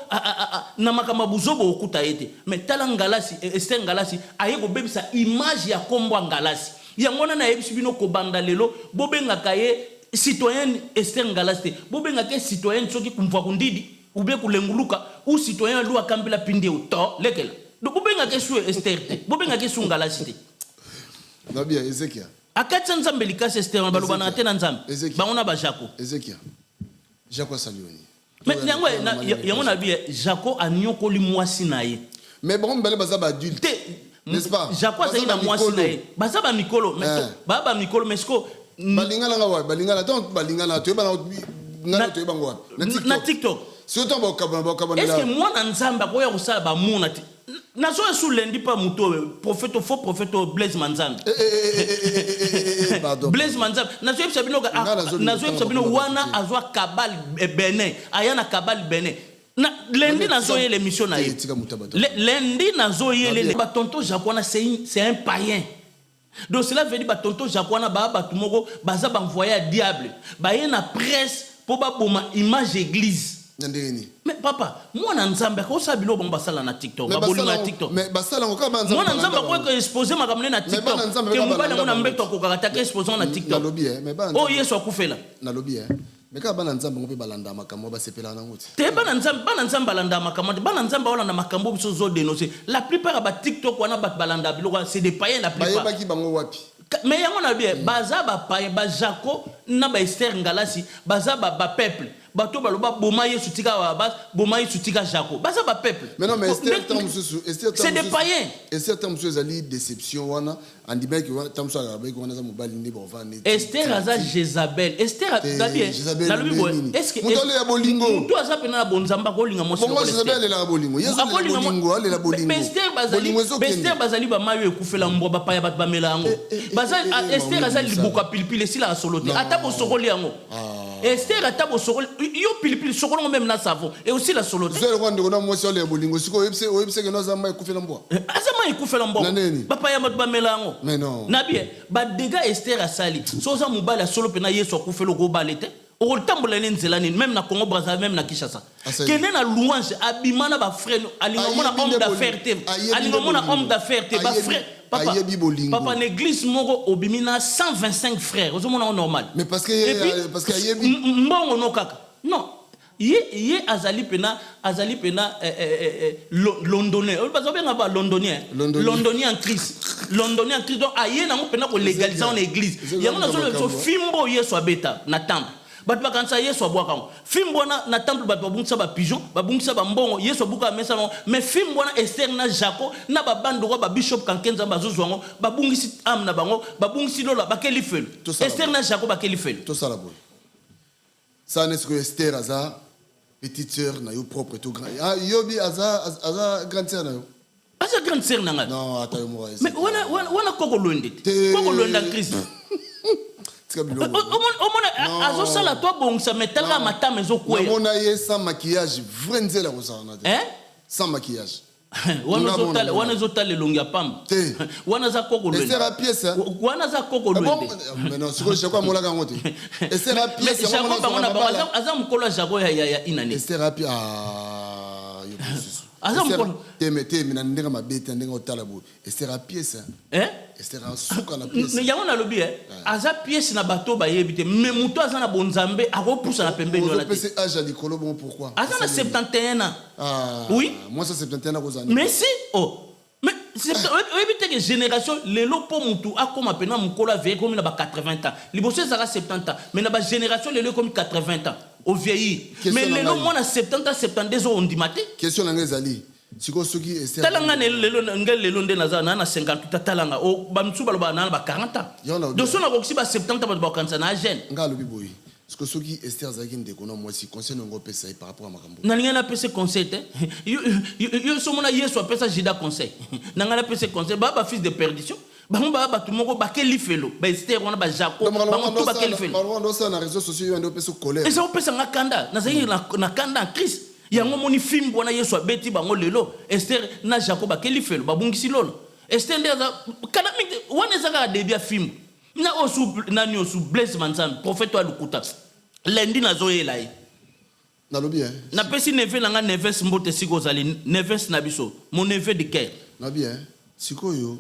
na makamba buzobo okuta yete mais tala ngalasi Esther ngalasi aye ko bebisa image ya kombo ngalasi yango na yebisi bino ko banda lelo bobenga kaye citoyen Esther ngalasi bobenga ke citoyen soki kumva kundidi ube kulenguluka ou citoyen lu akambila pindi uto lekela do bobenga ke su Esther bobenga ke su ngalasi te nabia Ezekia akatsa nzambe likasi Esther baloba na tena nzambe bango ba Jaco Ezekia Jaco Salioni. Mais yango na bi Jaco anyokoli mwasi na ye. Mais bon bele baza ba adulte. N'est-ce pas? Jaco azali na mwasi na ye. Baza ba mikolo, mais baba mikolo mais ko balingana nga wa balingana donc balingana to ba na to ba ngwa. Na TikTok. Surtout ba kabana. Est-ce que moi na nzamba ko ya ko sala ba muna ti nazo sous lundi pas muto prophète faux prophète Blaise Manzambe. Pardon. Blaise Manzambe nazo sabino wana azwa kabal Benin ayana kabal Benin na lundi nazo yé l'émission na ye lundi nazo yé le ba tonton Jacoana c'est un païen. Donc cela veut dire ba tonton Jacoana ba batu moko baza ba envoyer à diable ba yé na presse pour ba boma image église. Mais papa, moi na nzamba ko sabilo bon basala na TikTok, ba boli na TikTok. Mais basala ko ba nzamba. Moi na nzamba ko exposer makamne na TikTok. Ke mbala mona mbeto ko kaka ta exposer na TikTok. Oh yeso akufela. Na lobby mais ka ba na nzamba ko pe balanda makambo ba sepela na ngoti. Te ba na nzamba balanda makambo, ba na nzamba wala na makambo biso zo dénoncer. La plupart ba TikTok wana ba balanda biloko c'est des païens la plupart. Ba ki bango wapi. Mais yango na bien baza ba païen ba Jaco na ba Esther ngalasi baza ba peuple. Bato baloba boma yesu tika wa bas boma yesu tika Jaco baza ba peuple mais non mais Esther c'est des païens Esther tamsu ezali déception wana andibé ki wana tamsu arabe ki wana za mobali ndi bon vane Esther aza Jezabel Esther dabien na lobi boy est-ce que mutole ya bolingo mutu aza pena na bonzamba ko linga mosi ko Jezabel la bolingo yesu la bolingo ale la bolingo mais Esther bazali ba mayo ekufela mbwa ba paya bat ba melango baza Esther aza libuka pilipili sila solote ata bo sokoli yango Esther atabo sokoli yo pilipili sokolo même na savon et aussi la solote zelo kwande kona mosi ole bolingo siko oyebse ke no zamba ekufela mbwa azama ekufela mbwa papa ya bat ba melango mais non na bien ba dega Esther asali so za mobala solo pena yeso akufela ko balete o tambola ne nzela ni même na Congo Brazzaville même na Kinshasa kene na louange abimana ba frère alingomona homme d'affaires te alingomona homme d'affaires te ba frère papa l'église moko obimina 125 frères ozomona normal mais parce que ayebi mbongo no kaka non ye azali pena londonien parce que ba londonien en Christ donc aye na mo pena ko légaliser en église yango na zo fimbo yeso abeta na temple bat bakansa yeso abwaka fimbo na temple bat babungisa ba pigeon babungisa ba mbongo yeso buka mesa mais fimbo na Esther na Jaco na ba bandoko ba bishop kankenza bazozwango babungisi am na bango babungisi lola bakeli felu Esther na Jaco bakeli felu to sala boy ça n'est-ce que Esther aza petite sœur na yo propre tout grand yobi aza grande sœur na yo aza grande sœur na nga non atayo mo mais wana koko londe en Christ azo sala toi bon ça mettre la matame zo quoi on a sans maquillage vrai nzela ko ça na sans maquillage wana zotala elongi ya pamba wana za koko lwende esera pièce wana za koko lwende mais non siko Jaco molaka ngote esera pièce Jaco bango aza mukolo Jaco ya inani esera pièce yo aza mukolo teme na ndenge mabete ndenge otala bo esera pièce esera suka na pièce yango na lobi aza pièce na bato ba yebite mais muto aza na bonzambe akopusa na pembeni wala te c'est âge à l'écolo bon pourquoi aza na 71 ans oui moi ça 71 ans kozani mais si mais c'est que génération lelo po mutu akoma pena mukolo avec comme na ba 80 ans liboso ezaka 70 ans mais na ba génération lelo comme 80 ans au vieilli mais lelo moi na 70 ans 72 ans on dit maté question na ngezali siko soki ester talanga lelo ngel lelo nde naza na 50 talanga o ba mtsuba lo ba na ba 40 ans donc sona ko ba 70 ans ba kansa na jeune ngalo biboyi siko soki ester zaki ndeko na moi si conseil ngo pesa par rapport à makambo na ninga na pesa conseil te yo so mona yeso pesa jida conseil na ngala pesa conseil ba fils de perdition bango ba tout moko ba keli felo ba ester wana ba Jaco bango tout ba keli felo bango ça na réseaux sociaux yo ndo pesa colère et ça pesa ngakanda na zaki na kanda en Christ yango moni film bona yeso abeti bango lelo Esther na Jaco ba keli felo babungisi lolo Esther ndeza kana mingi wana zaka debia film na osu na ni osu Blaise Manzambe prophète wa lukuta lundi na zoyela yi na lobi na pesi neve na nga neves mbote siko zali neves na biso mon neveu de cœur na bien sikoyo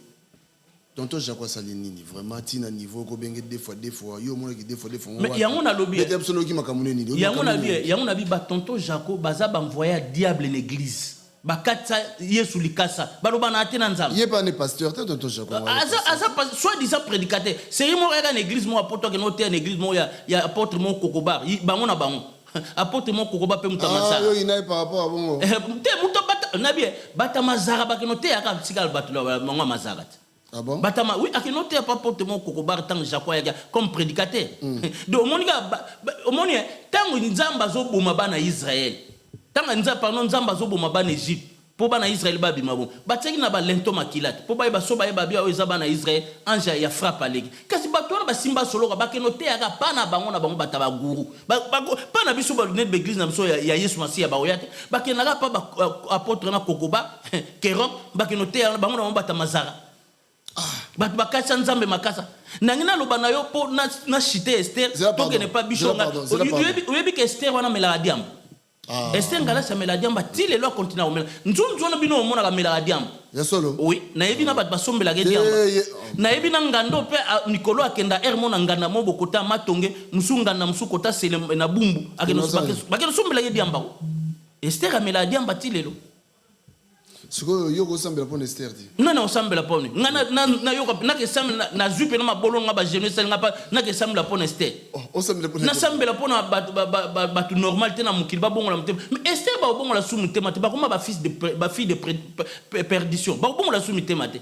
tonton Jaco Salinini vraiment tina niveau ko benge deux fois yo mona ki deux fois mais yango na lobi mais absolument ki makamune ni yango na bi ba tonton Jaco baza ba envoyer diable en église bakatsa Yesu likasa baloba na atina nzambe yé pas ne pasteur tonton Jaco asa soit disant prédicateur c'est mo rega en église mo apôtre que noter en église mo ya apôtre mo kokobar bango na bango apôtre mo kokoba pe mutamasa yo ina par rapport à bongo te mutabata na bien batamazara ba que noter aka sikal batlo bango mazara. Ah bon? Batama, oui, à qui noter pas porter mon kokobar tant Jaco comme prédicateur. Donc, au monde, tant Nzamba zo bomaba na Israël, tant Nzamba pardon Nzamba zo bomaba na Égypte, pour ba na Israël ba bimabo. Bateki na ba lento makilat, pour ba so ba bia o ezaba na Israël, anja ya frappe alegi. Kasi bato ba simba solo ba ke noter aka pa na bango na bango bataba guru. Pa na biso ba net l'église na biso ya Yesu Masia ba oyate. Ba ke na pa ba apôtre na kokoba, kerom, ba ke noter bango na batamazara. Batu bakasa nzambe makasa nangina loba na yo po na chite Esther to que ne pas bichonga oyebi que Esther wana mela diam Esther ngala sa mela diam ti le lo continue omela nzunzu na bino omona ka mela diam ya solo oui na yebi na batu basombela ke diam na yebi na ngando pe Nikolo akenda mona nganda mo bokota matonge musunga na musukota sele na bumbu akeno bakeno sombela ke diam ba Esther mela diam ti le lo siko yo ko sambela pon Esther di non sambela pon na yo na ke sam na zupe na mabolo nga ba jeune sel nga pa na ke sambela pon Esther o sambela pon na sambela pon ba tu normal te na mukili ba bongola mte mais Esther ba bongola sumu te mate ba koma ba fille de perdition ba bongola sumu te mate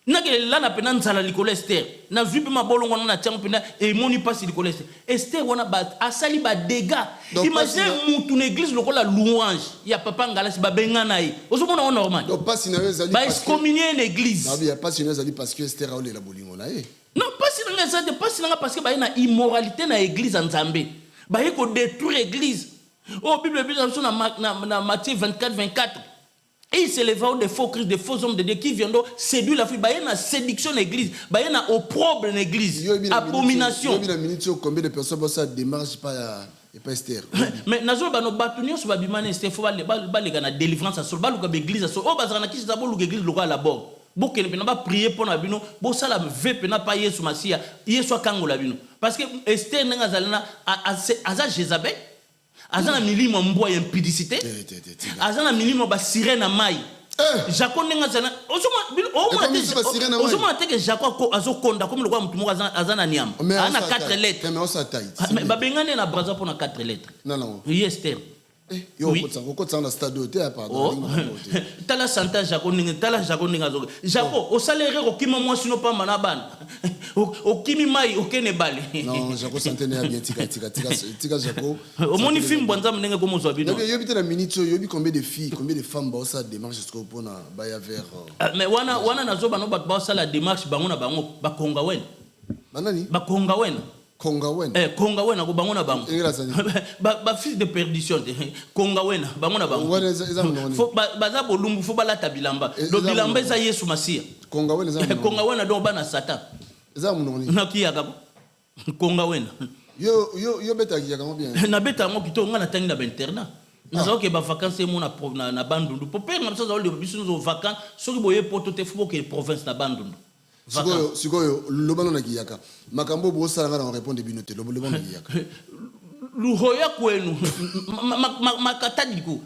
na ke la na pena nzala likolo Esther na zupe mabolo nga na tiango pena e moni pas likolo Esther wana ba asali ba dégâts imagine mutu na église lokola louange ya papa ngala si ba benga na yi ozomona on normal donc pas si na ezali ba excommunier l'église na bien pas si na ezali parce que Esther a la bolingo na ye non pas si na ezali pas si na parce que ba na immoralité na église nzambe ba ye ko détruire église oh bible na Matthieu 24 et il s'éleva des faux Christ, des faux hommes de Dieu qui viendront séduire la fille. Il y a une séduction dans l'église. Il y a une opprobre dans l'église. Abomination. Il y a une minute combien de personnes vont ça démarche pas Esther. Mais nazo ba no batunyo so ba bimane Esther faut ba les gars na délivrance so ba luka l'église so o bazana ki zabo luka l'église loka la bord. Boke ne ba prier pour na bino bo sala vepe na pa Yesu Masia Yesu akangola bino parce que Esther nga zalana aza Jézabel azana milimo mboya impudicité azana milimo ba sirène na mai Jaco nenga zana ozoma te que Jaco azokonda comme le roi mutu azana niam ana 4 lettres mais on s'attaille ba bengane na braza pour na 4 lettres non Esther yo ko tsanga stade hotel pardon tala santa Jaco ninga zo Jaco o salaire ko kima moi sino pa manabana o kimi mai o kene bale non Jaco santé ne bien tika Jaco o moni film bonza mnenge ko mozo bino yo bité na minute yo bi combien de filles combien de femmes ba ça démarche jusqu'au pour na ba ya vers mais wana nazo bano ba ça la démarche bango na bango ba konga wen banani ba konga wen Kongawena. Kongawena ko bango na bango. Ba fils de perdition. Kongawena bango na bango. Faut baza bolumbu faut balata bilamba. Do bilamba eza Yesu Masia. Kongawena eza. Kongawena do bana Satan. Eza munoni. Na ki yaka. Kongawena. Yo beta ki yaka mo bien. Na beta mo kito ngana tangi na benterna. Nazo ke ba vacances mo na bandundu. Po père na so za oli biso zo vacances soki boye poto te faut que province na bandundu. Sikoyo lobano na kiyaka makambo bo sala ngana répondre binote lobano na kiyaka luhoya kwenu makata diku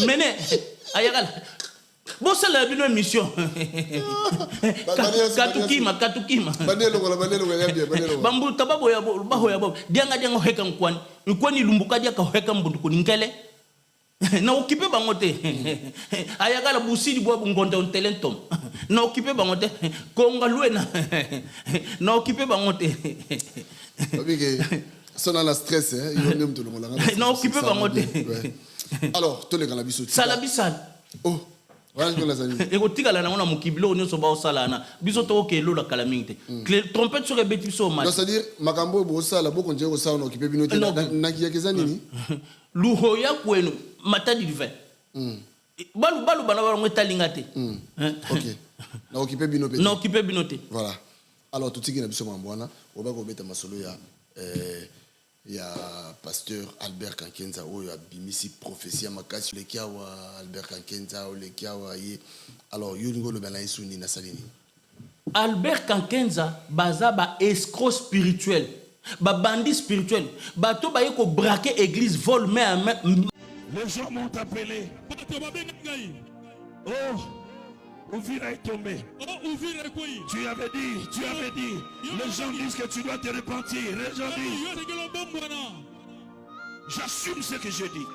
mene ayakala bo sala bino mission katukima banelo ya bien banelo bambu tababo ya bo dianga heka nkwani lumbuka dia ka heka mbundu kuningele na occupé bangote ayakala busidi bo ngonde on talentom na occupé bangote konga luena na occupé bangote obike sona la stress yo même to longola na occupé bangote alors to le kana biso sala bisal oh wala to la zani eko tikala na ngona mukibilo nyonso ba osala na biso to ke lo la kalamingte trompette sur rebeti so match c'est à dire makambo bo sala boko nje ko sala na occupé binote na kiyakeza nini luhoya kwenu matadi du vin balu bana ba ngeta lingate OK na occupé binote na occupé binote voilà alors tout tiki na biso mambwana oba ko beta masolo ya pasteur Albert Kankenza oyo abimisi prophétie makasi le kiawa Albert Kankenza o le kiawa ye alors yo ngolo bana isuni na salini Albert Kankenza baza ba escroc spirituel ba bandit spirituel bato ba yeko braquer église vol mais les gens m'ont appelé. Oh, Ouvira est tombé. Tu avais dit. Les gens disent que tu dois te repentir. Les gens disent. J'assume ce que je dis.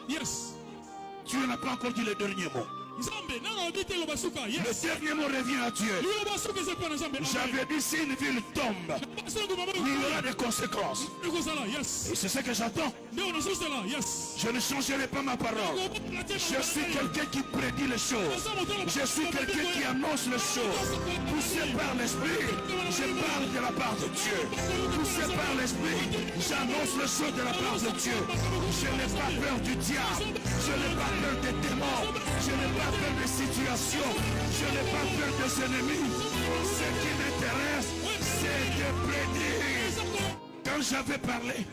Yes. Tu n'as pas encore dit le dernier mot. Le dernier mot revient à Dieu. J'avais dit si une ville tombe, il y aura des conséquences. Et c'est ce que j'attends. Je ne changerai pas ma parole. Je suis quelqu'un qui prédit les choses. Je suis quelqu'un qui annonce les choses. Poussé par l'esprit, je parle de la part de Dieu. Poussé par l'esprit, j'annonce les choses de la part de Dieu. Je n'ai pas peur du diable. Je n'ai pas peur des démons. Je n'ai pas peur des situations. Je n'ai pas peur des ennemis. Ce qui m'intéresse, c'est de prédire. Quand j'avais parlé,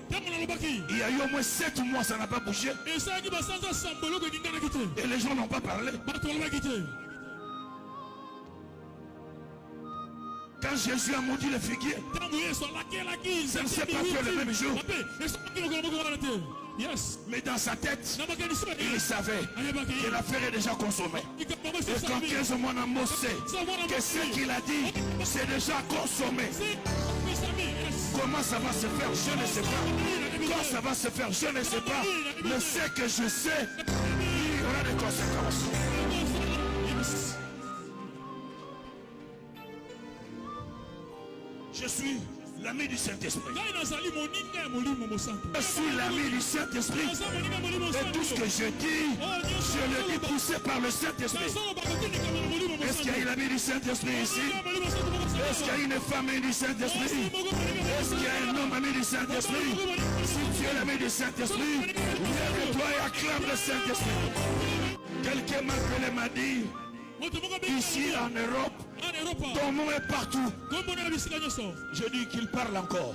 il y a eu au moins 7 mois, ça n'a pas bougé. Et les gens n'ont pas parlé. Quand Jésus a maudit le figuier, ça ne s'est pas fait le même jour. Mais dans sa tête, il savait que l'affaire est déjà consommée. Et quand 15 mois n'a mossé, que ce qu'il a dit, c'est déjà consommé. Comment ça va se faire, je ne sais pas. Quand ça va se faire, je ne sais pas. Mais ce que je sais, il y aura des conséquences. Je suis l'ami du Saint-Esprit. Je suis l'ami du Saint-Esprit. Et tout ce que je dis, je le dis poussé par le Saint-Esprit. Est-ce qu'il y a une amie du Saint-Esprit ici? Est-ce qu'il y a une femme amie du Saint-Esprit? Est-ce qu'il y a un homme ami du Saint-Esprit? Si tu es l'ami du Saint-Esprit, lève-toi et acclame le Saint-Esprit. Quelqu'un m'a dit, ici en Europe, ton nom est partout. Je dis qu'il parle encore,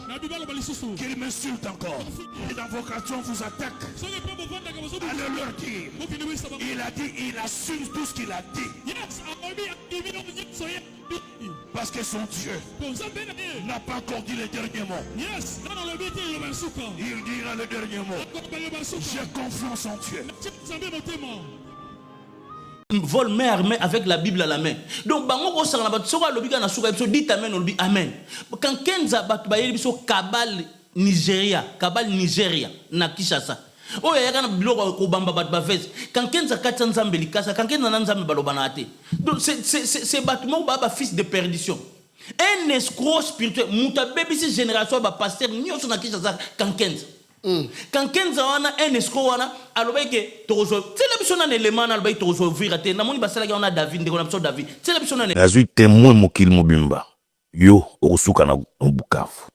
qu'il m'insulte encore. Et dans vos quartiers, vous attaque. Allez leur dire, il a dit, il assume tout ce qu'il a dit. Parce que son Dieu n'a pas encore dit le dernier mot. Il dira le dernier mot. J'ai confiance en Dieu. Vol main armée avec la Bible à la main. Donc bango ko sanga ba soka lobi kana suka biso dit amen lobi amen. Quand Kenza bat ba yeli biso Kabal Nigeria na Kinshasa. Oh ya kana biloko ko bamba bat ba vez. Quand Kenza katsa nzambe likasa, quand Kenza na nzambe balobana ate. Donc c'est battement ba fils de perdition. Un escroc spirituel, muta bébé cette génération ba pasteur nyoso na Kinshasa quand Kenza. Quand Kenza wana un escroc wana alobeke tozo c'est la biso na élément na alobeke tozo virate na moni basala ga on a David ndeko na biso David c'est la biso na azui témoin mokil mobimba yo okosuka na Bukavu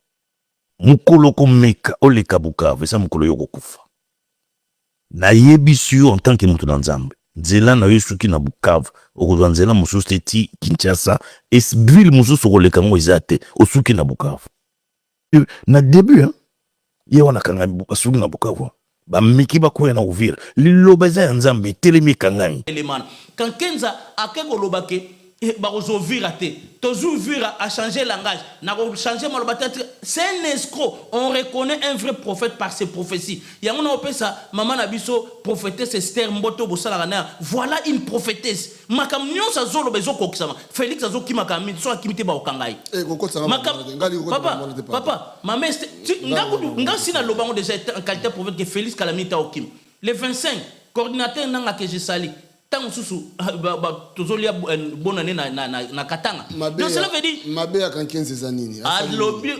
mukolo komeka oleka Bukavu esa mukolo yo kokufa na yebisu yo en tant que mutu na Nzambe nzela na yo suki na Bukavu okozwa nzela mosusu te ti Kinshasa ville mosusu okoleka ngo eza te osuki na Bukavu na début ye wana kanga basuki na Bukavu bamiki bakoya na Uvira liloba eza ya Nzambe telemi kangani quand Kenza akeko lobake Barozovira te Tozuvira a changé langage n'a changé c'est un escroc. On reconnaît un vrai prophète par ses prophéties. Il y a un peu ça maman Nabiso prophétesse Esther Mboto Bosalarana. Voilà une prophétesse makamnyo sa zolo bezo kokisama Félix azo ki makamni so akimite ba okangai papa maman nga sina lobango déjà en qualité prophète que Félix Kalamita okim le 25 coordinateur nanga que je sali tant susu tozolia bonne année na katanga donc cela veut dire mabe ya kan 15 anini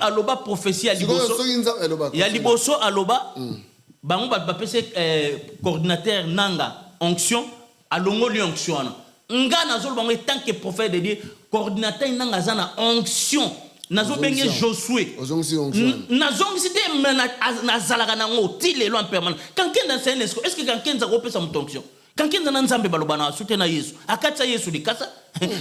aloba prophétie ya liboso aloba bango ba pese coordinateur nanga onction alongo li onction nga nazolo bango tant que prophète de Dieu coordinateur nanga zana onction nazo benge Josué nazo cité na zalaka nango tilelo en permanence quand quelqu'un dans est-ce que quand quelqu'un repose sa onction quand quelqu'un dans Nzambe balobana soutena Yesu akatsa Yesu likasa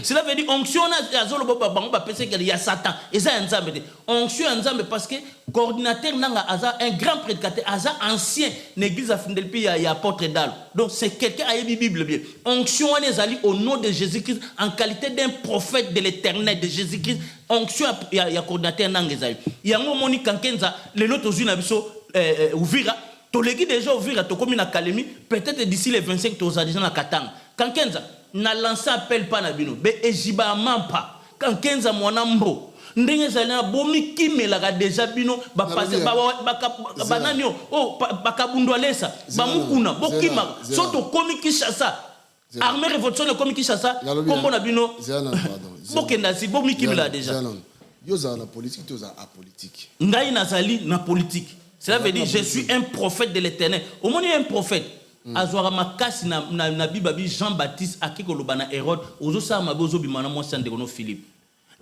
cela veut dire onction na azolo baba bango ba pese qu'il y a Satan et ça Nzambe onction Nzambe parce que coordinateur nanga aza un grand prédicateur aza ancien l'église à Findelpi il y a apôtre d'Al donc c'est quelqu'un a la Bible bien onction on est allé au nom de Jésus-Christ en qualité d'un prophète de l'Éternel de Jésus-Christ onction il y a coordinateur nanga ezali yango moni kankenza lelo tozuna biso Uvira toleki déjà Uvira tokomi na Kalemi peut-être d'ici les 25 toza déjà na Katanga kankenza na lancé appel pa na bino be ejiba mampa kankenza mwana mbo ndenge zalina bomi kimelaka déjà bino ba passer ba nanio bakabundolesa ba mukuna bokima soto komi Kinshasa armée révolutionnaire komi Kinshasa kombo na bino bokenda si bomi kimela déjà yo za na politique to za apolitique ngai nazali na politique. Cela veut dire je suis un prophète de l'Éternel. Au moins il y a un prophète. Azwara makasi na bibabi Jean-Baptiste akikoloba na Hérode ozo sa mabozo bimana mo sandekono Philippe.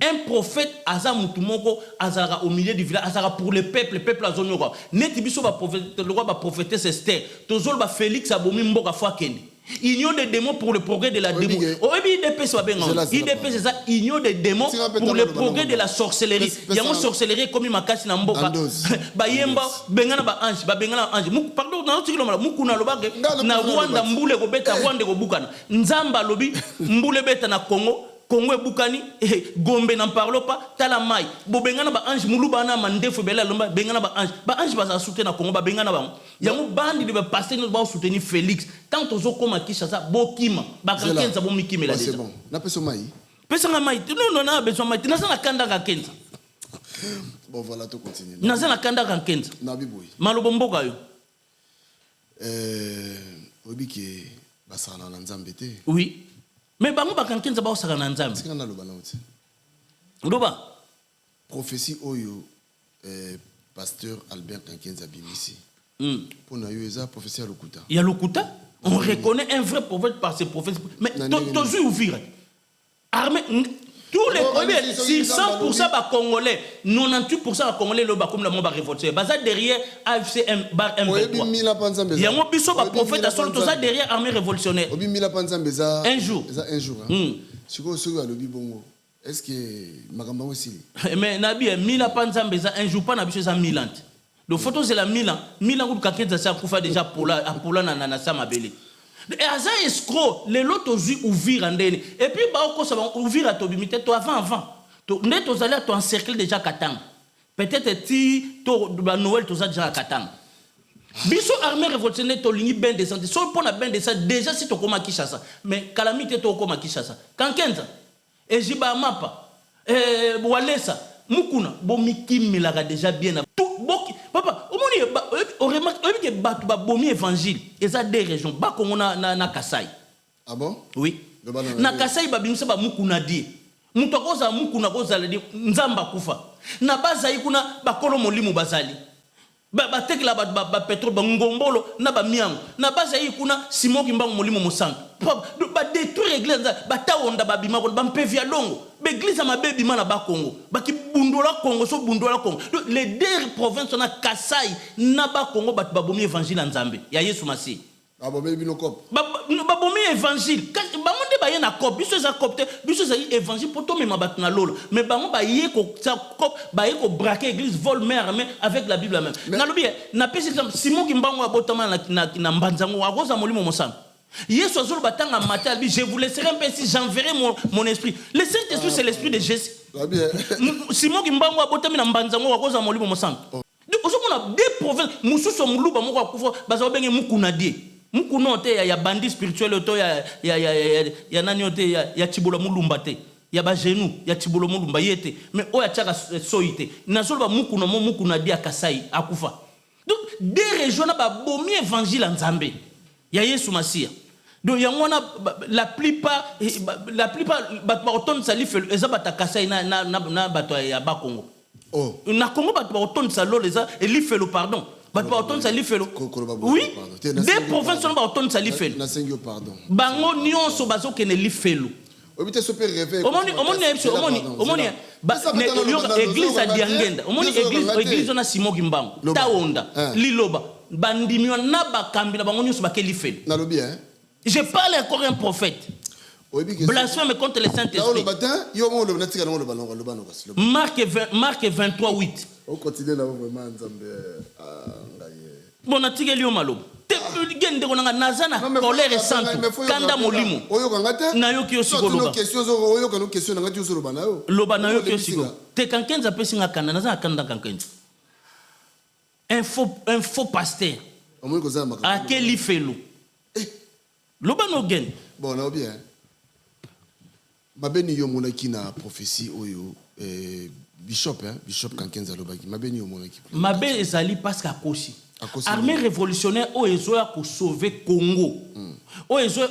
Un prophète aza mutumoko azara au milieu du village azara pour le peuple azonyoka. Neti biso ba prophète le roi ba prophétesse Esther. Tozol ba Félix abomi mboka fois kende. Union des démons pour le progrès de la démon. IDP c'est pas IDP c'est ça, union des démons pour le progrès de la sorcellerie. Il y a une sorcellerie comme makasi na mboka. Ba yemba bengana ba ange, ba bengana ange. Pardon, na tikilo mala mukuna lobake na Rwanda mbule ko beta Rwanda ko bukana. Nzamba lobi mbule beta na Congo. Congo bukani Gombe n'en parle pas talamai bo bengana ba ange muluba na mandefu bela lomba bengana ba ange ba soutenir na Congo ba bengana ba yango bandi de passer nous ba soutenir Félix tant ozo koma Kinshasa bokima ba kankenza bo mikimela déjà c'est bon na peso mai pesa nga mai non na besoin mai na sana kanda ka kenza bon voilà tout continue na sana kanda ka kenza na biboy malobo mboka yo obike basana na Nzambe te oui. Mais bango bakankenza ba osaka na Nzambe. Sika na loba na uti. Loba. Prophétie oyo pasteur Albert Kankenza bimisi. Pona yo eza prophétie ya lokuta. Ya lokuta? On reconnaît un vrai prophète par ses prophètes. Mais tozu ouvrir. Armée tous les premiers, si 100% ba Congolais, 98% ba Congolais loba comme la mot ba révolté. Baza derrière AFC bar M23. Il y a un biso ba prophète à solo toza derrière armée révolutionnaire. Obi mila panzambe za un jour. Un jour. Siko soko alobi bongo. Est-ce que makamba aussi? Mais nabi mila panzambe za un jour pas na biso za Milan. Le photo c'est la Milan ko kakeza sa kufa déjà pour la na sa mabele. Et aza escroc les lots ozu ouvrir andene et puis ba ko ça va ouvrir à tobimité to avant to net aux allez to encercler déjà Katanga peut-être ti to ba Noël to za déjà Katanga biso armée révolutionnaire to lingi ben descendre so pour na ben descendre déjà si to koma Kinshasa mais calamité to koma Kinshasa kankenza et jiba mapa walesa mukuna bo mikimela déjà bien tout boki papa omoni on remarque que batu ba bomi évangile eza des régions ba ko na Kasai. Ah bon? Oui. Na Kasai ba bimisa ba mukuna di muto koza mukuna koza le Nzamba kufa na bazai kuna ba kolo molimu bazali batekela pétrole bangombolo na bamiango na base yi kuna Simon Kimbangu molimo mosantu détruire église bataonda babima bampevi ya longo l'église ma baby mana ba Congo baki bundola Congo so bundola Congo les deux provinces na Kasai na ba Congo bat babomi évangile en Nzambe ya Yesu Masi babomi bino cop babomi évangile bamonde ba na cop biso za copte biso za évangile poto mema bat na lolo mais bango ba ye ko sa cop ba ye ko braquer église vol mère mais avec la Bible même na lobi na pesi exemple Simon Kimbangu abotama na mbanzango wa roza molimo mosana Yesu azolo batanga matal bi je vous laisserai un peu si j'enverrai mon esprit. Le Saint-Esprit c'est l'esprit de Jésus. Simon Kimbangu abotami na mbanzango wa roza molimo mosana. Donc on a des provinces mususu muluba moko akufa baza benge mukuna die. Mukuna te ya bandi spirituel to ya nani ote ya Tibolo mulumba te. Ya ba genou ya Tibolo mulumba yete mais o ya tchaka soite. Na solo ba mukuna die akasai akufa. Donc des régions na ba bomi évangile en Nzambe. Ya Yesu Masia. Donc il y a la plupart baton sali fait ezabata kasai na bato ya ba Congo. Oh. Na Congo baton salo les et li fait le pardon. Baton sali fait le. Oui. Des provinces sont baton sali fait. Na sengo pardon. Bango nyonso bazo kene li fait le. Obite super rêver. Omoni église a diangenda. Omoni église na Simon Kimbangu. Taonda. Liloba. Bandimio na bakambi na bango nyonso bakeli fait. Na lobi hein. Je parle encore un prophète. Blasphème contre le Saint-Esprit. Marc 23, 8. On continue là vraiment Nzambe. Bon natige liyo malo. Te gende ko nga nazana colère sainte. Kanda molimo. Na yo kiyo siko loba. Loba na yo kiyo siko. Te kankenza pesi nga kanda nazana kanda kankenza. Un faux pasteur. À quel il fait l'eau? Loba no gen. Bon, là bien. Mabeni yo monaki na prophétie oyo bishop kankenza lobaki. Mabeni yo monaki. Mabe ezali parce qu'à kosi. Armée révolutionnaire o ezoya ko sauver Congo. O ezo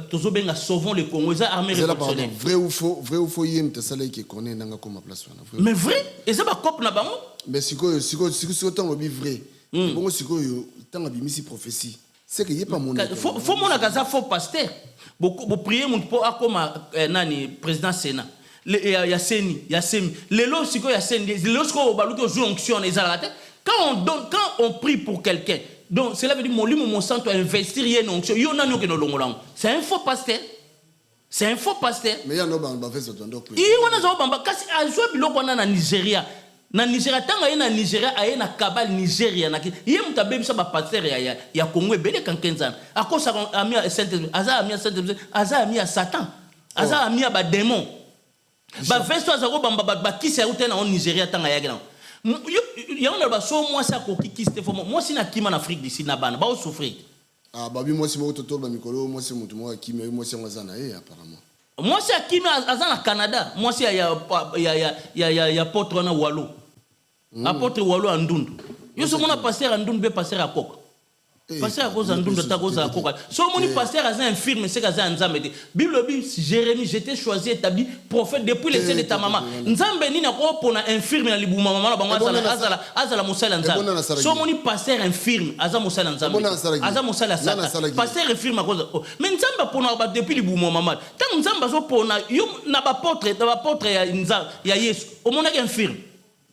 tozo benga sauvons le Congo. Eza armée révolutionnaire. Vrai ou faux yem te sala ki connaît nanga comme place wana. Mais vrai, eza ba cop na bango. Mais siko tant obi vrai. Bongo siko yo tant abimisi prophétie. C'est que y a pas mon faut mon agaza faux pasteur. Beaucoup prier mon po akoma nani président Sénat. Ya seni, ya semi. Lelo siko ya seni, lelo siko baluki ozu onction ezalate. Quand on prie pour quelqu'un, donc cela veut dire mon sang doit investir y une onction. Yo nanu ke no longolango. C'est un faux pasteur. C'est un faux pasteur. Mais ya no bamba fait ça donc. I wana zo bamba kasi azo biloko na Nigeria. Na Nigeria tanga ye na Nigeria aye na kabal Nigeria na ye mutabebi sa ba pasteur ya Congo ebele kankenza akosa amia Saint-Esprit aza amia Satan aza amia ba démon ba vesto azako bamba ba kisa ute na Nigeria tanga ya gena ya on ba so moi sa ko kikiste fo moi si na kima en Afrique d'ici na bana ba o souffrir ah babi moi si mo toto ba mikolo moi si mutu mo kima moi si ngazana apparemment moi si akima azana Canada moi si ya potre na Walo. Apôtre Walo Andundu. Yo so mona pasteur Andundu be pasteur akoka. Pasteur akoza Andundu ta koza akoka. So moni pasteur aza infirme c'est kaza Nzambe. Bible dit Jérémie j'étais choisi établi prophète depuis le sein de ta maman. Nzambe ni na ko pona infirme na libuma mama na bango azala musala Nzambe. So moni pasteur infirme aza musala Nzambe. Aza musala Satan. Pasteur infirme akoza. Mais Nzambe pona ba depuis libuma mama. Tant Nzambe so pona yo na ba portrait ya Nzambe ya Yesu. O mona infirme.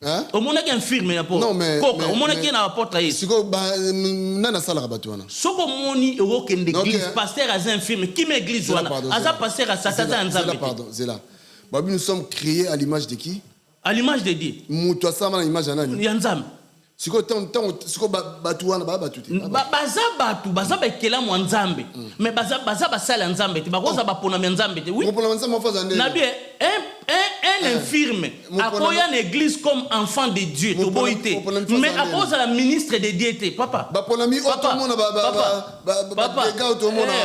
Hein? Au monde qui est infirme non mais au monde qui est na porte Yesu. Siko nana sala rabatu wana. Soko moni ero kende église pasteur az infirme qui m'église wana. Aza pasteur à Satan Nzambe. Pardon, c'est là. Babi nous sommes créés à l'image de qui? À l'image de Dieu. Mutu asama na image ya nani? Ya Nzambe. Siko siko batu wana ba batu te. Baza ba kela mo Nzambe. Mais baza sala Nzambe te. Bakoza ba pona Nzambe te. Oui. Pour pona Nzambe faza ndé. Na bien un infirme akoya une église comme enfant de Dieu toboité mais à cause de la ministre de Dieu papa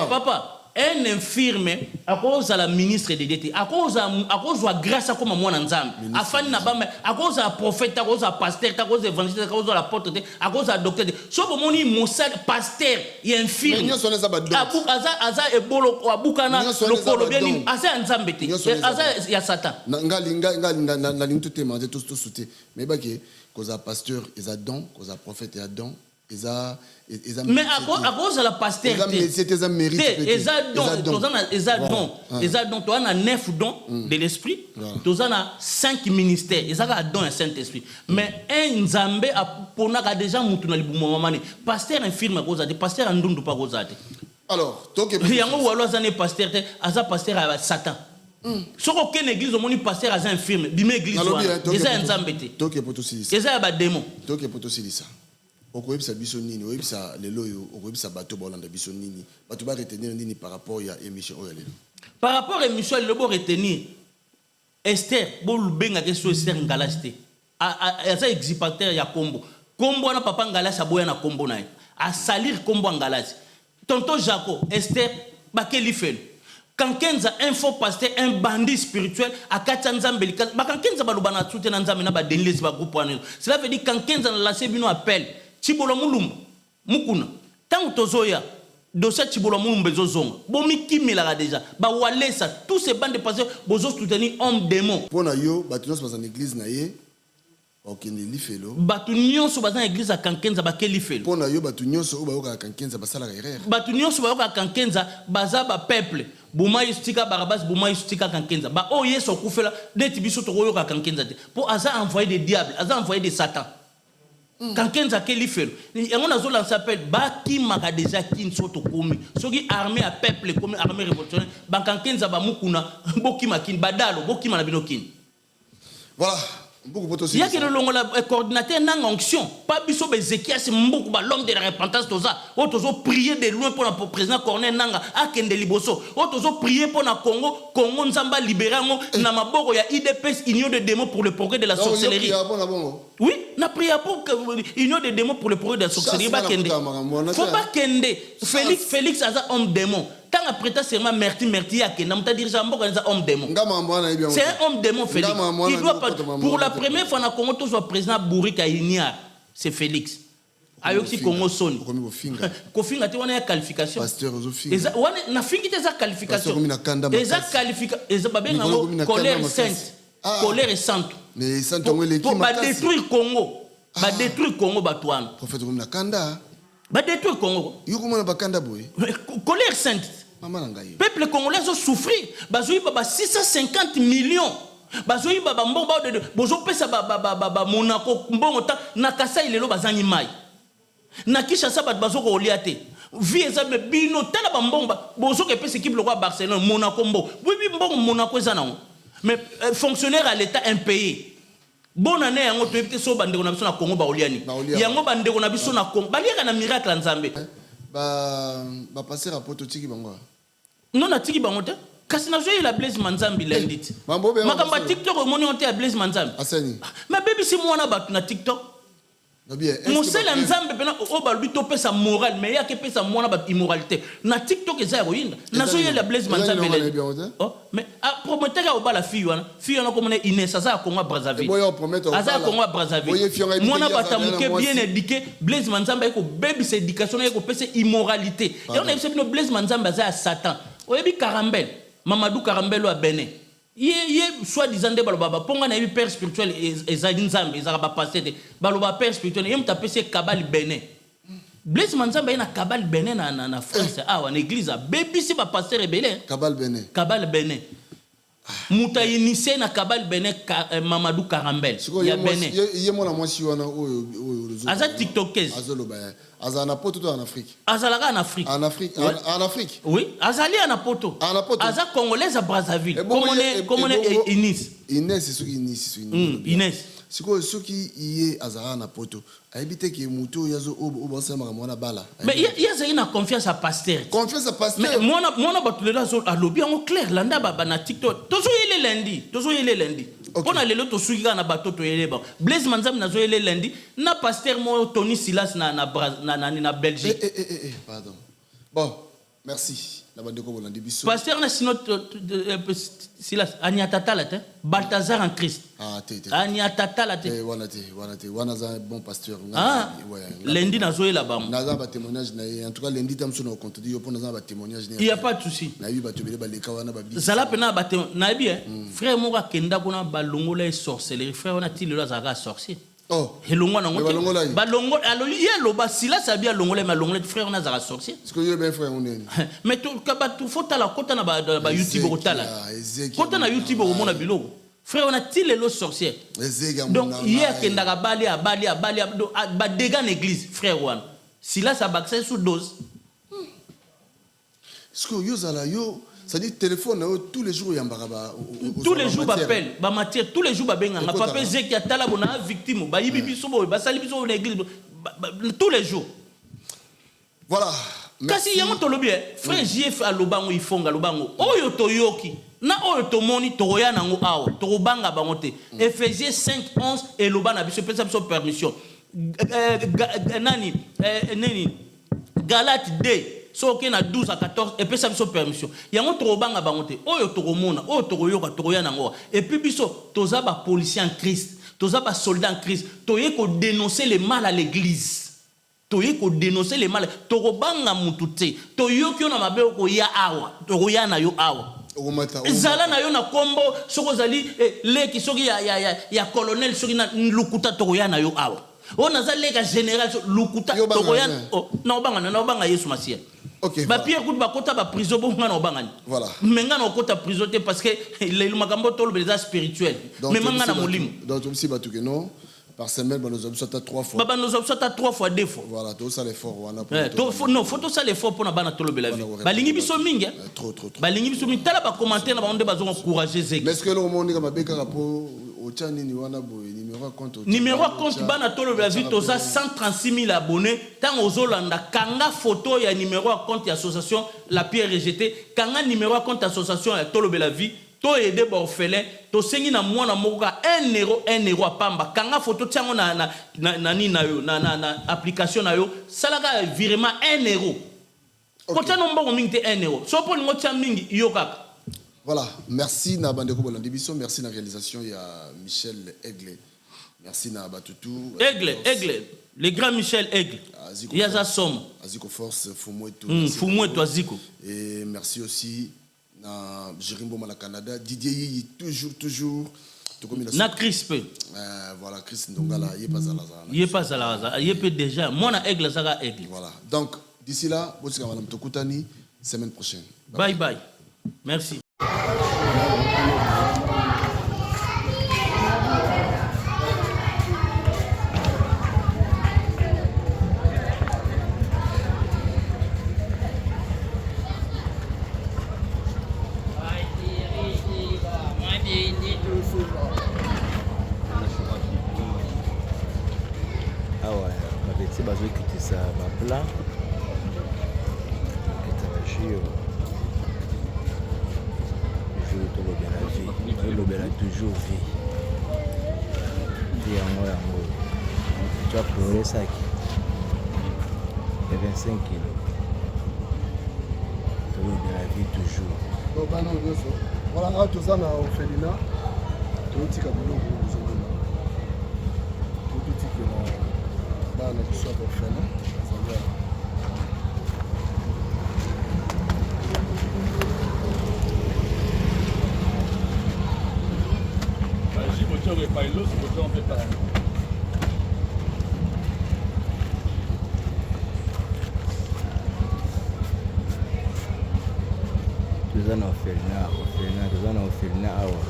papa un infirme à cause de la ministre de Dieu à cause de grâce comme moi Nzambe afani na bamba à cause de prophète à cause de pasteur à cause de évangéliste à cause de l'apôtre à cause de docteur so bomoni mosa pasteur et infirme aza ebolo abukana lokolo bien asa Nzambe te asa ya Satan ngali tout te manger tout sauter mais baki Koza pasteur, eza don, koza prophète eza don, eza mais à cause de la pasteur c'était un mérite. Eza don, toi on a 9 dons de l'esprit, toi on a 5 ministères, eza ka don un Saint-Esprit. Mais un nzambe a ponaka déjà mutu na libumo mamani. Pasteur infirme koza de pasteur andundu pa koza te. Alors, toi que yango walo azane pasteur te, aza pasteur à Satan. Soko aucune église au monde pasteur aza infirme, bime église wana. Eza nzambe te. Toi que poto silisa. Eza ba démon. Toi que poto silisa. Okoyebisa biso nini, oyebisa lelo yo, okoyebisa bato bolanda biso nini. Bato ba retenir nini par rapport à émission oyo lelo. Par rapport à émission le bo retenir Esther, bo lubenga ke so Esther Ngalaste. Eza exipateur ya kombo. Kombo na papa Ngalasi aboya na kombo na ye. A salir kombo Ngalasi. Tonton Jaco, Esther, bakeli fel. Quand Kenza un faux pasteur, un bandit spirituel, à Katanzambe, quand Kenza balubana soute na nzambe na ba denles ba groupe wana. Cela veut dire quand Kenza na lancé bino appel, Chibolo mulumba, mukuna. Tant tozoya, dossier Chibolo mulumba zozonga. Bomi kimila déjà. Ba walesa, tous ces bandes de pasteurs, bozo soutenir homme démon. Pona yo, batunos pas en église na ye. Ok, ni lifelo. Batu nyonso baza na église à Kankenza bakeli felo. Pona yo batu nyonso o bayoka Kankenza basala erreur. Batu nyonso bayoka Kankenza baza ba peuple. Buma yustika Barabas, buma yustika Kankenza. Ba o yeso kufela deti biso to yoka Kankenza te. Pour aza envoyer des diables, aza envoyer des satans. Kankenza keli felo. Yango nazo lancer appel ba ki maka déjà kin soto komi. Soki armée à peuple comme armée révolutionnaire, ba Kankenza ba mukuna boki makin badalo, boki na binokin. Voilà. Il y a que le coordinateur n'a onction. Pas biso Ezekias Mboukou, l'homme de la repentance, toza. O tozo prier de loin pour le président Corneille Nanga, a Kende Liboso. O tozo prier pour le Congo, Congo Nzamba libéré na maboko ya IDPS, Union de démons pour le progrès de la sorcellerie. Oui, na prié pour Union de démons pour le progrès de la sorcellerie. Faut pas Kende. Félix Aza homme démon. Tant après ça, c'est Merti à Kenda. M'a dit Jambo quand un homme démon. C'est un homme démon, Félix. Il doit pas. Pour la première fois, on a Congo, tout soit président Bourri Kayinia. C'est Félix. Ayoki Congo Son. Kofinga, tu as une qualification. Pasteur Ozofinga. On a fini tes qualifications. Les qualifications. Colère sainte. Colère sainte. Mais sainte, on est l'équipe. Pour détruire Congo. Pour détruire Congo, Batouane. Prophète Rumina Kanda. Ba détruire Congo. Yukumana bakanda boy. Colère sainte. Peuple congolais a souffert. Bazoui baba 650 millions. Bazoui baba mbongo de bozo pesa baba Monaco mbongo ta nakasa ilelo bazani mai. Na Kinshasa bat bazoko oliate. Vie ezame bino tala ba mbongo bozo ke pesa équipe le roi Barcelone Monaco mbo. Oui mbongo Monaco ezana. Mais fonctionnaire à l'état impayé. Bonne année yango to ebite so bande ko na biso na Congo ba oliani. Yango bande ko na biso na Congo. Baliaka na miracle nzambe. Ba passer rapport au tiki bango. Non na tiki bango te. Kasi na joye la Blaise Manzambi lundi. Makamba TikTok moni on te Blaise Manzambi. Asani. Ma baby si mwana batu na TikTok. Mon seul nzambe pena o balubi to pesa moral mais ya ke pesa mwana ba immoralité. Na TikTok eza royinda. Na joye la Blaise Manzambi lundi. Oh mais a promettre ka o ba la fille wana comme Inès aza Congo Brazzaville. Aza Congo Brazzaville. Mwana batamuke bien éduqué Blaise Manzambi ko baby c'est éducation ko pesa immoralité. Et on a vu que Blaise Manzambi aza Satan. Oyebi Karambel, Mamadou Karambel a Bénin. Yé soi-disant de baloba ponga na père spirituel ezali nzambe ezala ba passer de baloba père spirituel yem tapese kabal Bénin. Blaise Manzambe na kabal Bénin na France en église baby si ba passer rebelle kabal Bénin. Kabal Bénin. Muta initié na kabal Bénin Mamadou Karambel. Ya Bénin. Yé mona mwasi wana oyo aza TikTokers. Azoloba azana poto en Afrique. Azalaka en Afrique. En Afrique, en Afrique. Oui, azali en poto. Aza congolaise à Brazzaville. Comment on est Inès. Inès c'est ce qui Inès. Inès. C'est quoi ce qui y est azara na poto. Habite que muto yazo obansa mwana bala. Mais il y a une confiance à pasteur. Confiance à pasteur. Mais moi batulela zo a lobby en clair landa baba na TikTok. Tozo yele lundi. On a lelo to suika na bato to yele ba. Blaise Manzambi na zo yele lundi na pasteur mo Tony Silas na Belgique. Pardon. Bon, merci. La bande ko bolandi biso. Pasteur na sino Silas Aniatatala te Balthazar en Christ. Aniatatala te. Wana za bon pasteur. Lundi na zo yela ba. Na za ba témoignage na en tout cas lundi tam so na contredit yo pour na za ba témoignage. Il y a pas de souci. Na yi ba to bele ba leka wana ba bi. Zala pena ba na bien. Frère mo ka kenda kuna ba longola sorcellerie. Frère on a ti le za sorcier. Oh. Elongwa nango. Balongola. Balongo alo ye loba sila sabi alongola mais alongola frère on a za sorcier. Est-ce que yo ben frère on est? Mais to kabatu fota la kota na ba YouTube kotala. Kota na YouTube au mona biloko. Frère on a til le sorcier. Donc hier kendaka bali ba dégâts en église frère one. Sila sa bakse sous dose. Est-ce que yo zala yo ça dit téléphone tous les jours yambaka tous les jours m'appelle ba matière tous les jours ba benga nga papa zeki atala bona victime ba yibi biso bo ba sali biso na église tous les jours. Voilà. Kasi yango tolobi frère JF alobango ifonga lobango oyo toyoki na oyo tomoni toya nango awa tobanga bango te. Ephésiens 5:11 et loba na biso pesa biso permission. Nani Galates 2 so ke na 12 à 14 et puis ça biso permission yango tobanga bango te oyo tokomona oyo tokoyoka tokoya nango et puis biso toza ba policier en Christ toza ba soldat en Christ toye ko dénoncer le mal à l'église toye ko dénoncer le mal tokobanga mutu te toyoki na mabe ko ya awa tokoya na yo awa zala na yo na kombo soko zali leki soki ya colonel soki na lukuta tokoya na yo awa on a zalé ka général lukuta tokoya na obanga Yesu Masia. OK. Ba Pierre Kout ba kota ba prison bo ngana obanga. Voilà. Menga na kota prison te parce que le makambo tolo beza spirituel. Mais menga na molimo. Donc aussi ba tuke non par semaine ba nous obsata 3 fois. Ba nous obsata 3 fois 2 fois. Voilà, tout ça l'effort wana pour. Non, faut tout ça l'effort pour na bana tolo bela vie. Ba lingi biso mingi. Trop. Ba lingi biso mingi tala ba commentaire na ba onde bazo encourager Zeki. Mais est-ce que le monde ka mabeka rapport au chani ni wana boy numéro compte bana tolo bela vie toza 136 000 abonnés tant ozolanda kanga photo ya numéro compte ya association la pierre rejetée kanga numéro compte association ya tolo bela vie to aider ba orphelin to sengi na mwana moka 1 euro apamba kanga photo tiango na yo na application na yo salaka virement 1 euro kota no mbongo mingi te 1 euro so po ngo tia mingi yo kaka. Voilà, merci na Bandeko Bolandi Biso, merci na réalisation il y a Michel Aigle. Merci na Batutu. Aigle, le grand Michel Aigle. Il y a ça somme. Aziko Force Fumweto. Fumweto Aziko. Et merci aussi na Jirimbo Mala Canada, Didier Yi toujours na Crispe. Voilà, Chris Ndongala, il est pas à la il est déjà moi na Aigle Zaga Aigle. Voilà. Donc d'ici là, Botsika Madame Tokutani semaine prochaine. Bye bye. Merci. awa babeti bazokitisa baplan etabashio jour tolobela vie tolobela toujours vie vie yango tu as progressaki ya 25 kilo tolobela vie toujours donc bana nyonso voilà awa toza na orphelinat totika biloko ozomona totikela bana biso ya orphelin azali toza na orphelinat awa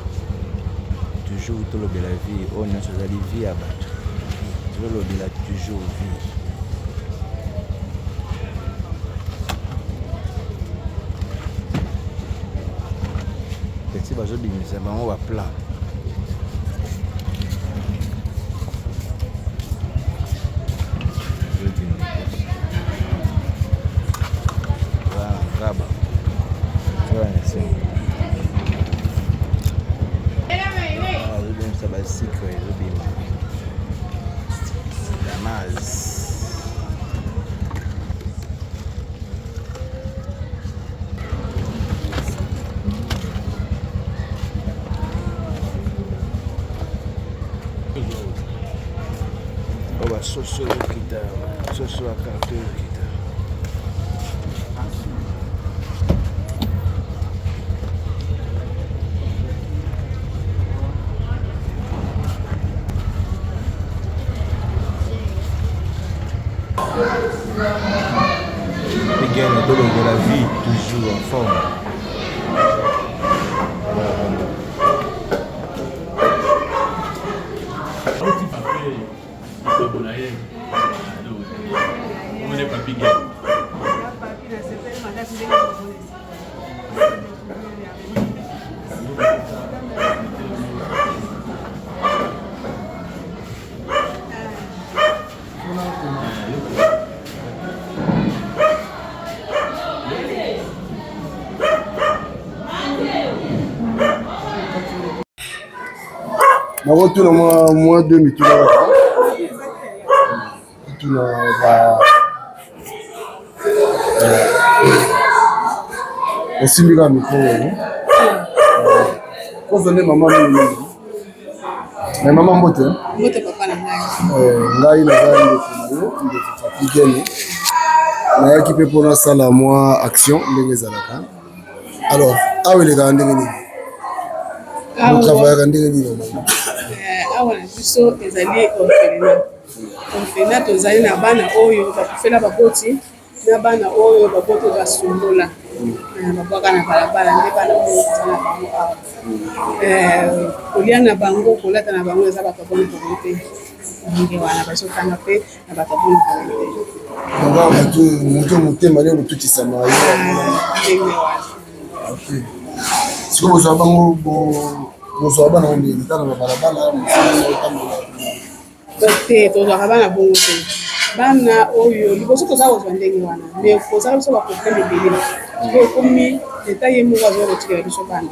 toujours tolobela vie oyo nyonso ezali vie ya bato tolobela toujours vie peti bazobimisa bango baplan ngaba ezobimisa basikre ezobima damas oba soso yokita soso ya karto yokita Papi Gaine tolobela vie toujours en forme. nakotuna mwa 2 mituna kaka tuna ba osimbi kaka mikro kozonde mama mingi me mama mbote ngai naza ndeko na yo ndeko Papi Gaine nayaki mpe mpona asala mwa action ndenge ezalaka alors awa elekaka ndenge nini travaillaka ndenge nini awa na biso ezali orphelinat tozali na bana oyo bakufela baboti na bana oyo baboti basumbola babwaka na balabala nde bana oyo eza na bango awa kolia na bango kolata na bango eza bato boni toboni te ndenge wana bazotanga mpe na bato boni toboni te moto motema nde kotutisama yo ndenge wana siko bozwa bango bozwa bana kolitana na balabala te tozwaka bana bongo te bana oyo liboso toza kozwa ndenge wana me kozala biso baproblème ebele po ekomi leta ye moko azoya kotikela biso bana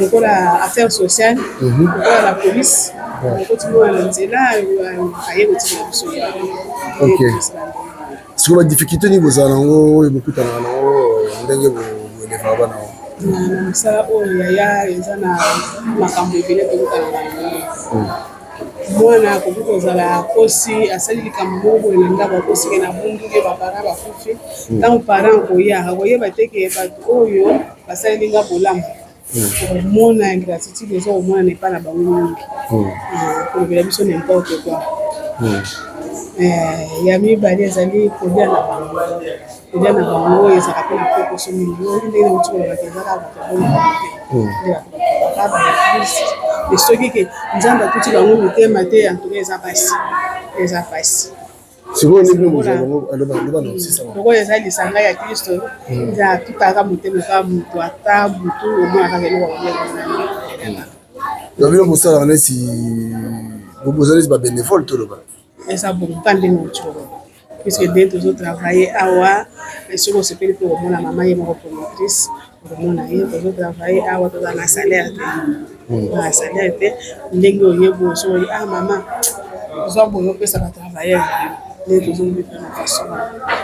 lokola affaire sociale lokola la police okoti moko na nzela aye kotikela biso siko badifficulté nini bozala nango oyo bokutanaka nango ndenge boelevaka bana yango na mosala oyo yaya eza na makambo ebele tokotanaka yango mwana akoki kozala kosi asali likambo moko boye na ndako akosike na bunduke bapara bakufi ntango parent akoya akoyeba teke bato oyo basalilinga bolamu komona ingratitude eza komona epai na bango mingi kolobela biso n'importe quoi ya mibale ezali kolia na bango oyo ezalaka mpe na pokoso mingi ndenge na otikolobaka ezalaka bato bongo soki ke nzambe akuti bango motema te antuka eza pasi lokola eza lisanga ya kristo eza atutaka motema kaka moto ata butu omona kaka eloko bino bosalaka neti boza neti babénévole toloba eza bonka ndenge otoloba puisque nde tozotravaille awa soki osepeli mpe komona mama ye moko promotrice okomona ye tozotravaille awa toza na salaire te ndenge oyebo osoki mama ozwa boyo opesa batravailleur nde tozobeta na façon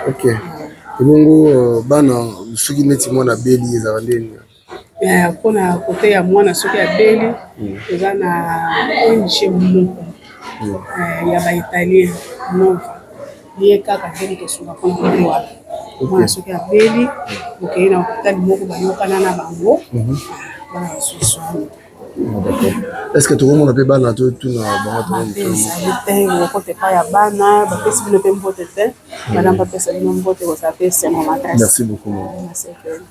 ok ebongo bana soki neti mwana beli ezala ndeni mpona kote ya mwana soki abeli eza na ONG moko ya baitalien nova ye kaka ndenge tosunga mpona kote wana mwana soki abeli okei na hôpital moko bayokana na bango bana basusu est-ce que tokomona mpe bana totuna bangoezali te okote epai ya bana bapesi bino mpe mbote te bana bapesa bino mbote kozala mpe sengo makasi. Merci beaucoup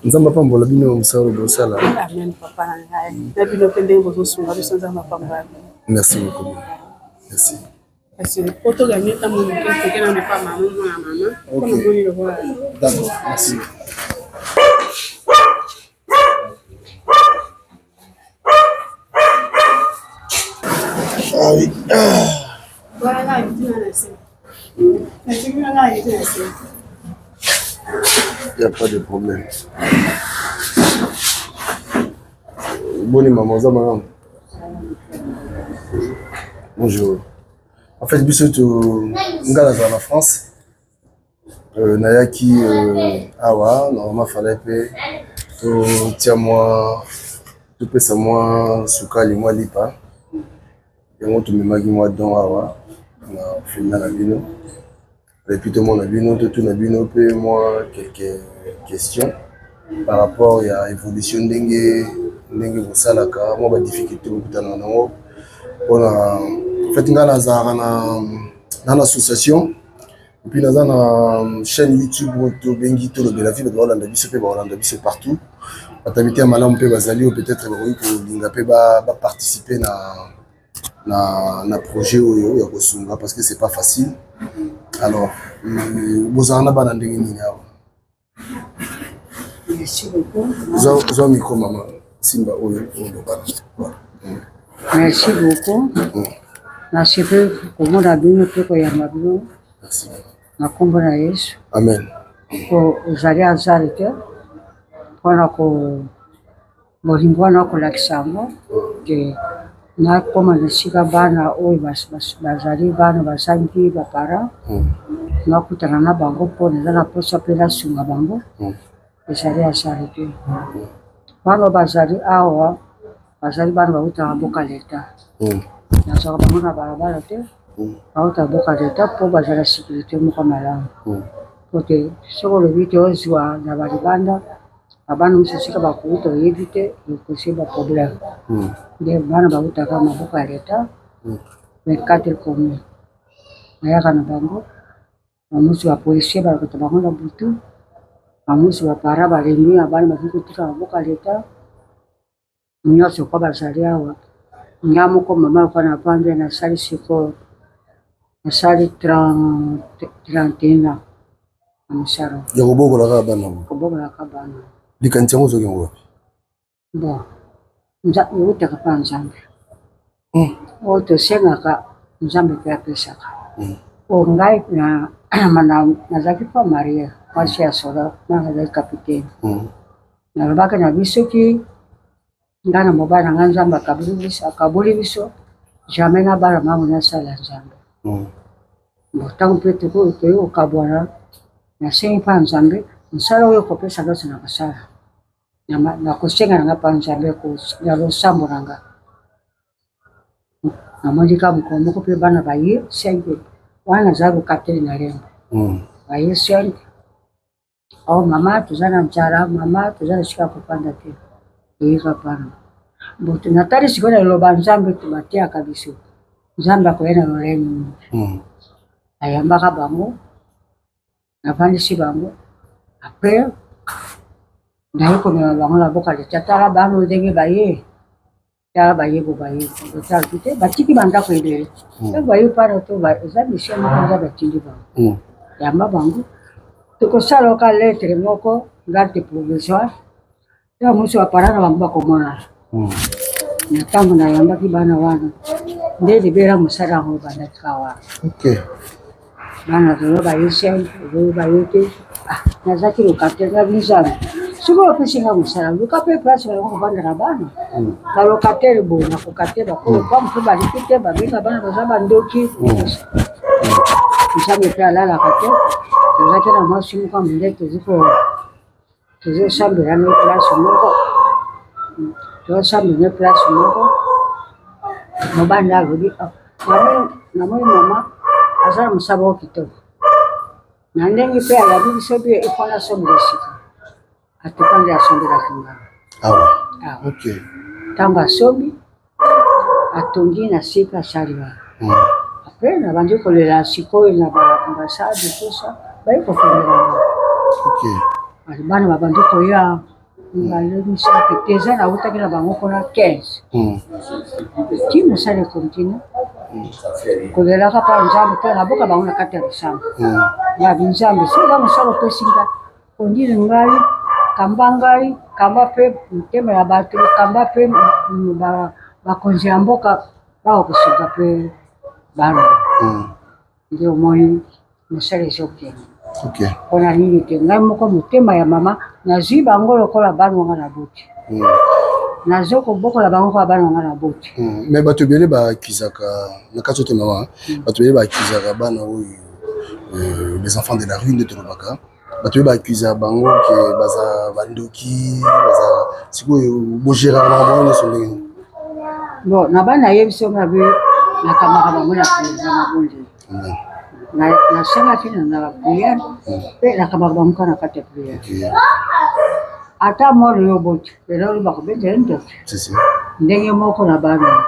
nzambe apambola bino mosala oyo bosala amen papa na ngai na bino mpe ndenge bozosunga biso nzambe apambola. Merci beaucoup merci kasi po toganye ntango moke toke na mepa mama mwana mama mpona moni lokola d'accord merci. Ah oui. Il n'y a pas de problème. Bonne maman, madame. Bonjour. En fait, biso ngala za la France. Nayaki awa, normalement fallait payer. Tiens moi, tu peux ça moi sukali moi lipa. Yango tumemaki mwa don awa na filma na bino epuis tomona bino totuna bino mpe mwa quelques questions par rapport ya évolution ndenge bosalaka mwa badifficulté bokutanaka nango mpona fait ngai nazalaka na association Et puis dans une chaîne YouTube où bengi to le bela vie de Hollande biso pe Hollande biso partout. Batamité malamu pe bazali peut-être ko linga pe ba participer na projet oyo ya kosunga parce que c'est pas facile. Alors bozana bana ndenge nini awa. Merci beaucoup. Zo micro maman Simba oyo bana. Merci beaucoup. Merci beaucoup. Comment la bien pe ko ya mabino. Merci. Na kombo na Yesu. Amen. Ko uzali azalite. Pona ko bolimbo na ko lakisamo ke na koma na sika bana oyo bazali bana basangi bapara. Na kutana na bango pona na posa pela sunga bango. Ezali azalite. Bana bazali awa bazali bana bauta boka leta. Na saka bango na barabara te. Bauta boka leta po bazala sécurité moko malamu. Kote soko lobite ozwa na balibanda abana musisika bakuta oyebite yokusiba problème. De bana bauta kama boka leta. 24 commune. Nayaka na bango. Bamusi wa policier bakota bango na butu. Bamusi wa para balemi abana bakikutika boka leta. Nyonso kwa bazali awa. Nyamoko mama kwa na pande na sali siko. Na sali 31 amusaro. Ya kubogo la kabana. Kubogo la kabana. Likantiango zo kengo. Bon. Nza kapa nzambe. Oto senga ka nzambe kwa pesaka. Ngai na nazaki pa Maria. Kwasi ya soda na nazaki kapiteni. Na babaka na biso ki ngana mobana nganzamba kabuli biso. Jamais na bara mamu na sala nzambe. Tangu petu ko kabwana na sengi pa nzambe nsala oyo ko pesa gaso na basala. Na kosenga na pa nzambe ko ya losambo nanga. Na mondika mukombo ko pe bana baye sengi wana zabu kapteni na rembo. Baye sengi. Oh mama tuzana mchara mama tuzana shika kupanda te. Ika pana. Botu natari sikona loba nzambe tumatia kabiso. Nzambe akoyena loleni. Ayambaka bango. Nafandisi bango. Après ndaye komela bango na boka leta tala bano ndenge baye. Tala baye bo baye. Tala kite batiki banda ko ile. Baye para to ba nzambe shema kwanza batindi bango. Yamba bango. Tukosala ka lettre moko garde provisoire. Ya muso aparana bango bakomona. Na tangu na yamba kibana wana. Ndede bera musara ho banda kawa. Okay. Bana zo ba yesen, zo ba yote. Nazaki lokatera bizana. Sugo pesinga musara, lukape place ba ko banda na bana. Ba lokatera bo na ko katera ko kwa mtu ba lipite ba benga bana bazaba ndoki. Msame pia lala katera. Nazaki na masimu kwa mlete ziko. Tuzo sambe ya no place moko. Tuzo sambe ne place moko. Mobanda gudi. Na mama azara musabo kitoko. Na ndenge pe ala bibi sobi ifala sombe sika. Atupande asombe la kinga. Awa. Okay. Tanga sobi atongi na sika saliwa. Après na bandi ko le siko na ba ambassade tout ça. Ba iko fera. Okay. Bana ba bandi ko ya ngale ni sa peteza na uta kila bango kona 15. Qui me sale continue. Kolela kapa nzambe pe na boka bango na kati ya bisamba. Ya binzambe so ba musalo pesinga. Kondile ngali kamba ngai kamba pe mtema ya batu kamba pe ba konzi ya mboka ba kusuka pe bana. Ndio moi musale zoke. Okay. Kona nini te ngai moko mutema ya mama na ziba ngolo kola bana ngana buti. Nazoko boko la bango kwa bana ngana buti. Mais bato bele ba kizaka na katoto mawa. Bato bele ba kizaka bana oyo les enfants de la rue de Tolobaka. Bato bele ba kizaka bango ke baza bandoki, baza siko bojera na bango so ndenge. Bon, na bana yebiso ngabe na kamaka bango na président na bonde. Na sanga kina na prière, pe na kamaka bango kana kate prière. Ata moro yo boti, pero ba ko bete ndo. Sisi. Ndenge moko na bana.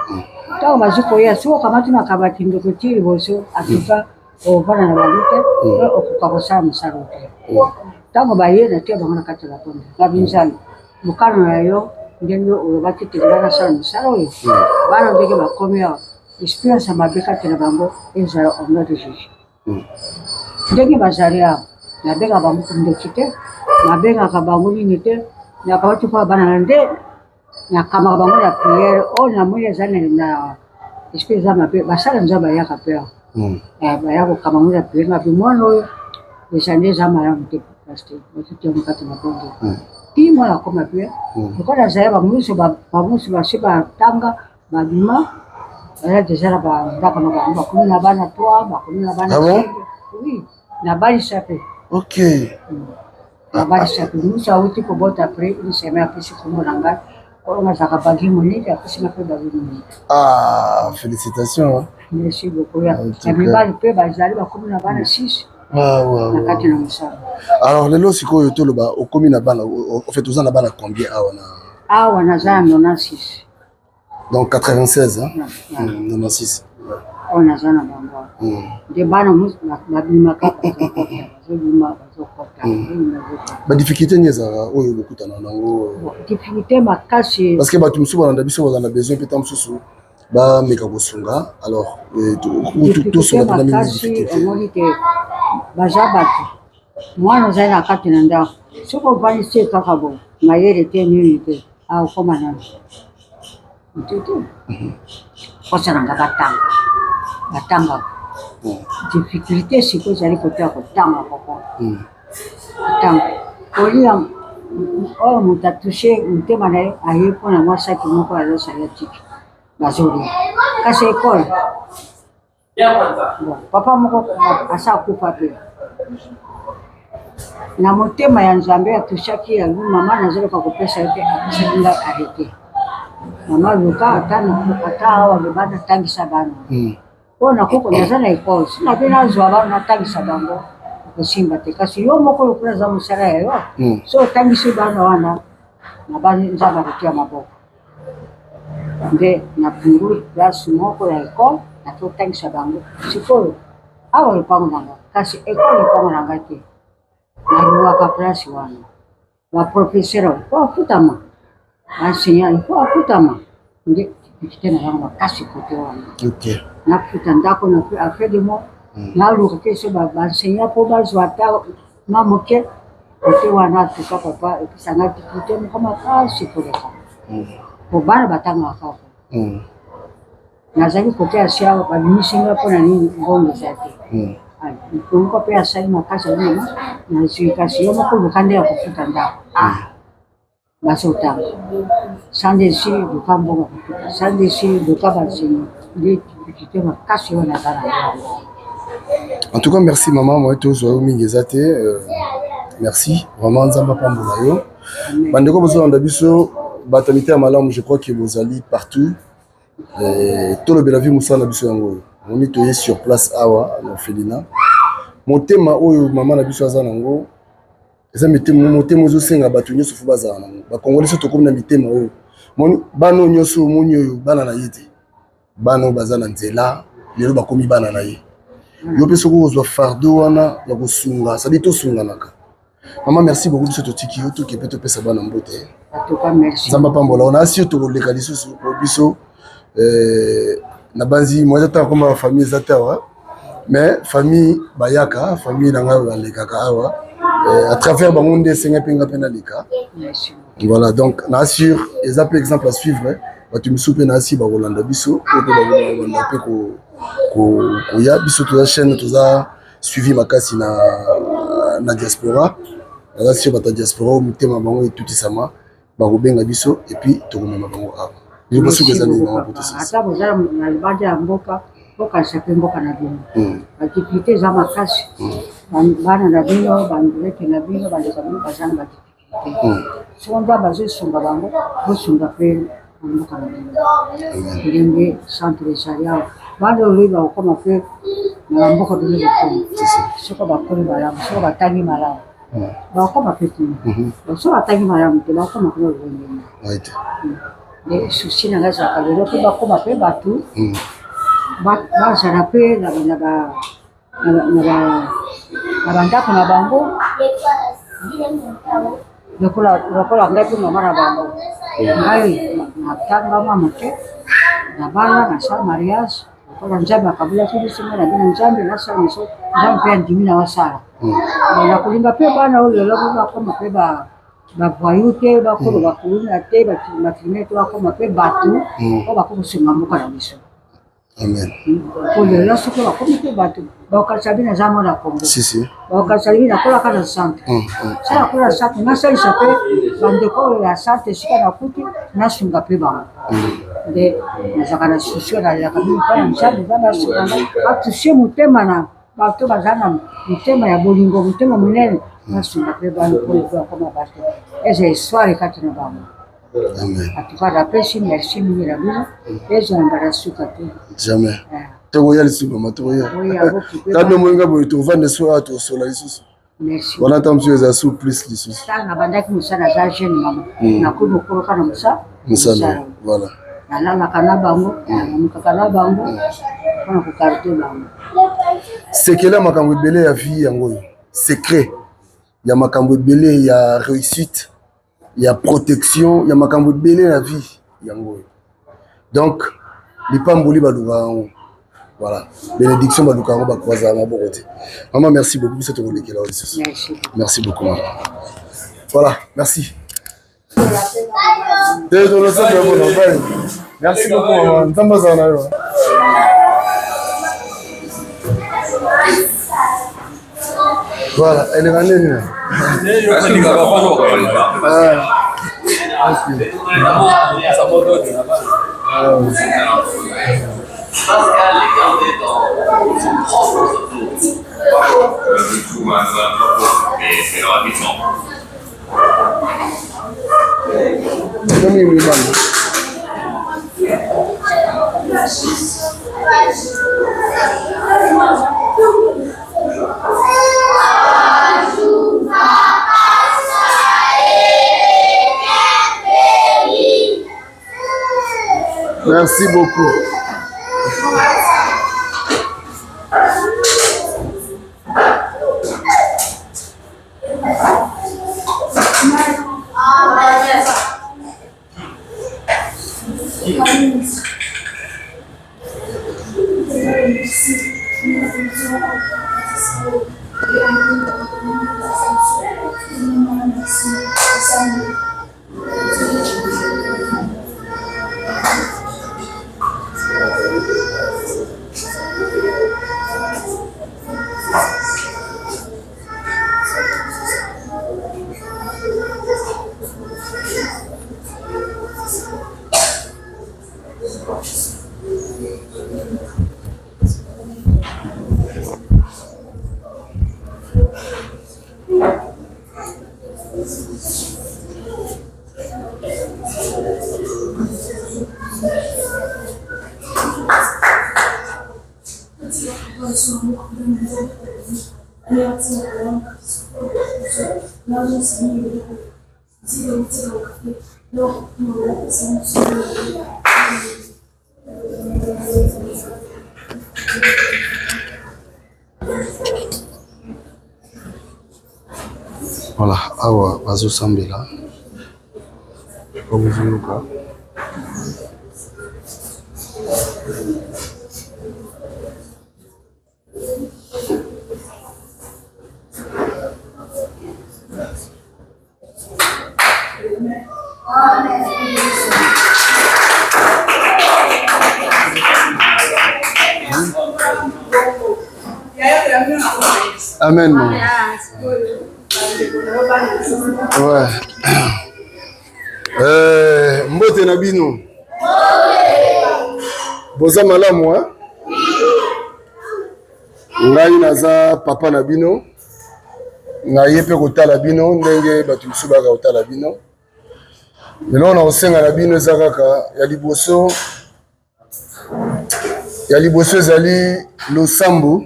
Tawo maziko ya sio kama tuna kabati ndoko tiri boso atuka bana na bango te okoka kosala mosala te ntango baye na te bango na kati ya bakonde babinzani mokano na yo ndenge olobaki te bana sala mosala oyo bana ndenge bakomi awa experience ya mabe kati na bango ezala omna de juge ndenge bazali awa nabengaka bango kondeki te nabengaka bango nini te nakabati mpo bana na nde nakamaka bango na priere oyo namoni ezali na esprit eza mabe basala nzambe bayaka mpe awa baya kokama ngo na priere mabe mwana oyo eza nde eza malamu te paster batutiyango kati na bongo ti mwana akoma mpe lokola azali bamusu basi batanga babima baza deja na bandako na bango bakomi na bana 3 bakomi na bana oui na balisa mpe na balisa mpe musu awuti kobota apres une semaine apesi kombo na ngai oyo nazalaka bagi monite apesinga mpe bagi monite félicitations merci beaucoup ya mibali mpe bazali bakomi na bana 6 na kati na mosala alors lelo sikoyo toloba okomi na bana ofait oza na bana combien awa naza na 96 donc 96 96 oyo naza na bango nde bana babimaka bazobima bazokota badifficulté nini ezalaka oyo bokutana nango difficulté makasi parce que bato mosusu balanda biso bazala na besoin mpe ta mosusu bameka kosunga alors tosunga tona makasi omoni te baza bato mwana ozali na kati na ndako soki ovandisi ye kaka bo mayele te nini te akokoma nano mtete kosalanga batanga difficulté sikoyo ezali koteya kotanga koko kotanga kolia oyo moto atushe motema na ye aye mpona mwasaki moko azosala tiki bazolia kasi ekole papa moko asa kufa mpe na motema ya nzambe atushaki yango mama nazoloka kopesa ye mpe apesaki ngai arete mama luka ata awa bebana tangisa bana oyo nakoko naza na ekole sina mpe nazwa bana natangisa bango kosimba te kasi yo moko lokola aza mosala ya yo so otangisi bana wana na bana nzambe akotia maboko nde napunguli place moko ya ekole natotangisa bango sikoyo awa lopango na ngai kasi ekole lopango na ngai te naluwaka place wana baprofesseur po afutama baenseignant po afutama nde difficulté na yango makasi kote wana nafuta ndako na affaire de mo naluka ke so baenseignant po bazwa ata na moke kote wana tuka papa epesanga difficulté moko makasi koleka po bana batangaka kaka nazali kote ya siawa babimisinga mpona nini ngongo eza te nkongo mpe asali makasi alina nazwi kasi yo moko luka nde ya kofuta ndako basotanga sandesi luka mbongo kofuta sandesi luka banseignant nde difficulté makasi oyo naza na yango. En tout cas, merci maman, moi tous mingi eza te merci vraiment nzambe apambola yo bandeko bozolanda biso batamite ya malamu je crois que bozali partout tolobela vi mosala na biso yango oyo moni toye sur place awa na orphelinat motema oyo mama na biso aza nango eza motema ozosenga bato nyonso fo bazala nango bakongoli so tokomi na mitema oyo moni bana oyo nyonso omoni oyo bana na ye te bana oyo baza na nzela lelo bakomi bana na ye yo mpe soki okozwa fardeau wana ya kosunga sadi tosunganaka mama merci beaucoup biso totiki yo toke mpe topesa bana mbote nzambe apambola ona asi yo tokoleka lisusu po biso na banzi moi ata koma famille eza te awa mais famille bayaka famille na ngai balekaka awa à travers bango nde esenga mpe nga mpe naleka voilà donc na assure eza mpe exemple à suivre bato misusu mpe na asi bakolanda biso po mpe bakolanda mpe koya biso toza chaîne toza suivi makasi na diaspora naza sio bato ya diaspora oyo mitema bango etutisama bakobenga biso epuis tokomema bango awa ata bozala na libanda ya mboka bokanisa mpe mboka na bino badifficulté eza makasi bana na bino bandulete na bino bandeka bino baza na badifficulté soko nda bazosunga bango bosunga mpe na mboka na bino ndenge centre ezali awa bana oloyi bakokoma mpe na bamboka bino bokoma soko bakomi malamu soko batangi malamu bakokoma mpe kuna soko batangi malamu te bakokoma kuna olongeni nde susi na ngai ezalaka lelo mpe bakoma mpe bato bazala mpe na na bandako na bango lokola ngai mpe mama na bango ngai natangama moke na bana nasala mariage lokola nzambe akabulaki biso ngai na bino nzambe nasala miso nzambe mpe andimi na wasala na kolinga mpe bana oyo lelo bakoma mpe bavoyu te bakolo bakuluna te bakilime te bakoma mpe bato po bakokosenga mboka na biso lelo soki bakomi mpe bato bakokalisa bino eza mwana kongo bakokalisa bino nakolaka na centre sa nakola centre nasalisa mpe bandeko oyo ya centre esika nakuti nasunga mpe bango nde nazalaka na susio nalelaka bino mpona nzambe eza basunganga batusie motema na bato baza na motema ya bolingo motema monene nasunga mpe bano po bakoma bato eza histoire kati na bango atuka napesi merci mingi na bino ezwa na mbala suka te jamais tokoya lisusu mama tokoya kano moyenga boye tovanda so awa tosola lisusu wana ntango mosusu eza su plus lisusu na bandaki mosala aza jeune mama nakomi mokoloka na mosala voilà nalalaka na bango namamukaka na bango mpona kokarite bango sekele ya makambo ebele ya vie yango oyo secret ya makambo ebele ya réussite ya protection ya makambo ebele na vie yango oyo donc lipamboli balukaka yango voilà bénédiction balukaka yango bakozala maboko te mama merci beaucoup biso tokolekela oyo lisusu merci beaucoup mama voilà merci merci beaucoup mama nzambe azala na yo voilà elenga nini Merci beaucoup. Voilà, awa bazosambela bakuzuluka Amen, maman. Ouais. Mbote na bino. Boza malamu, hein? Ngai naza papa na bino. Ngai pe kotala bino ndenge batu biso baka kotala bino. Lelo na osenga na bino eza kaka ya liboso. Ya liboso ezali losambo.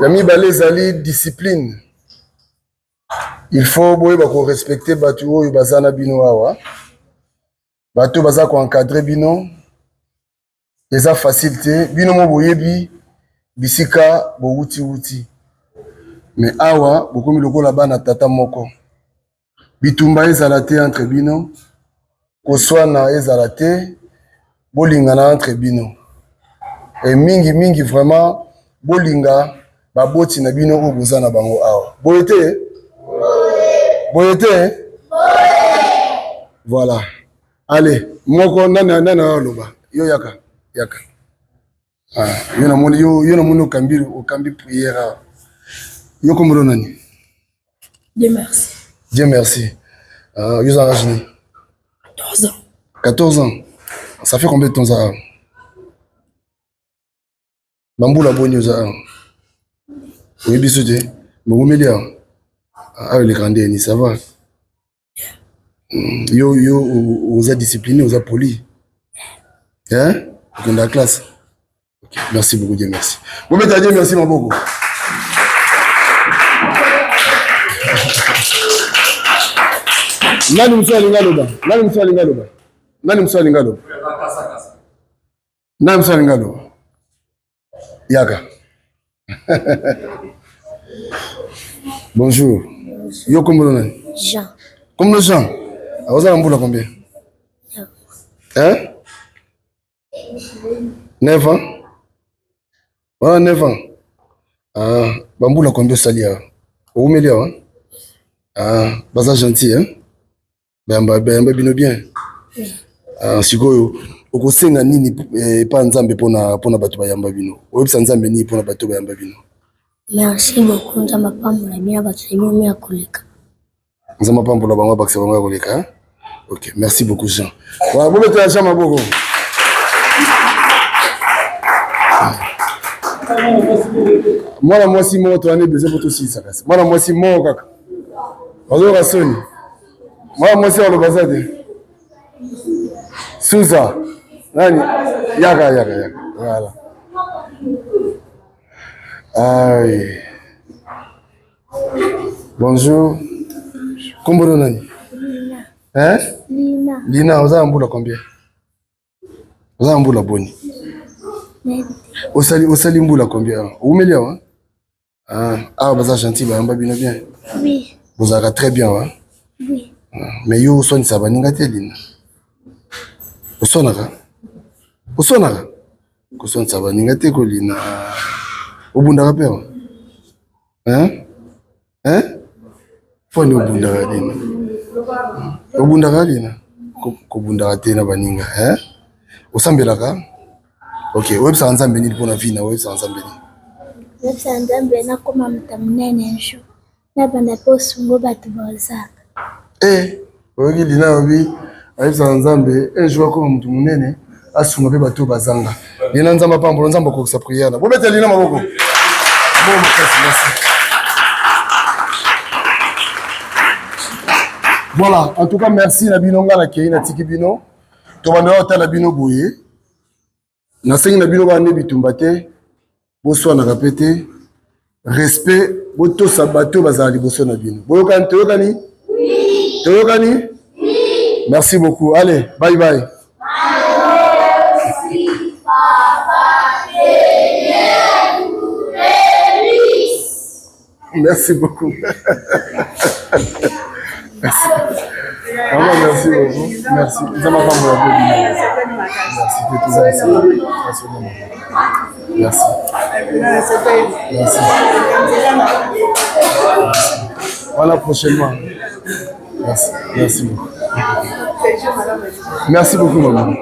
Ya mibale ezali discipline. Il faut boyeba ko respecter batu oyo bazana bino awa. Batu baza ko encadrer bino. Eza facile te. Bino mo boyebi bisika bowuti mais awa bokomi lokola bana tata moko bitumba ezala te entre bino koswana ezala te bolingana entre bino et mingi vraiment bolinga baboti na bino oyo boza na bango awa boye te voilà allez moko nana aloba yo yaka yo na moni okambi prière yo komolo nani Dieu merci yo za âge ni 14 ans ça fait combien de temps ça bambula boni oza oui biso te bongomeli awa le grande ni ça va yo oza discipliné oza poli hein dans la classe. Okay. Merci beaucoup, Dieu merci. Vous mettez à Dieu merci, mon beaucoup. Nani mswa lingaloba. Yaka. Bonjour. Yo comment nani? Jean. Comme le Jean. Vous avez un boulot combien? Hein? 9 ans? Ah, 9 ans. Ah, bamboula combien salia? Au milieu, hein? Ah, baza gentil, hein? Bamba bino bien. Ah, sikoyo, okosenga nini pa nzambe pona bato bayamba bino. Oyebisa nzambe nini pona bato bayamba bino. Merci beaucoup, nzamba pambola bina bato yemi ya koleka. Nzamba pambola bango bakse bango ya koleka, hein? OK, merci beaucoup Jean. Wa bo mettez la jambe à bogo. Mwana mwasi moko toane besoin pour tout ça kaka. Mwana mwasi moko kaka. Ozo rasoni. Mwana mwasi wa lobazade. Suza. Nani? Yaka. Voilà. Aïe. Bonjour. Kombo nani? Hein? Lina, oza mbula combien? Oza mbula boni. Osali mbula combien? Oumelia hein? Ah, baza gentil ba bino bien. Oui. Vous avez très bien hein? Oui. Mais yo soni sabaninga te Lina. Osonaka. Kosoni sabaninga te ko Lina. Obunda pe hein? Foni obunda Lina. Obunda Lina. Kobunda te na baninga hein? Osambelaka? OK, websa nzambe ni pona vie na websa nzambe ni. Websa nzambe na koma mtamunene nsho. Na banda posungo batu bazaka. Ogi Lina obi websa nzambe enjwa koma mtu munene asunga pe batu bazanga. Lina nzamba pambo nzamba ko sa prière. Bo bete Lina maboko. Bon merci. Voilà, en tout cas merci na binonga na kei na tiki bino. To banda otala bino boye. Na sengi na bino ba ne bitumba te. Bonsoir na répéter. Respect boto sabato bazali liboso na bino. Boyokani toyokani? Oui. Toyokani? Oui. Merci beaucoup. Allez, bye bye. Merci papa. Merci beaucoup. Merci. Vraiment, merci beaucoup. Merci. Merci. Merci. Voilà prochainement. Merci. Merci beaucoup. Merci beaucoup, maman.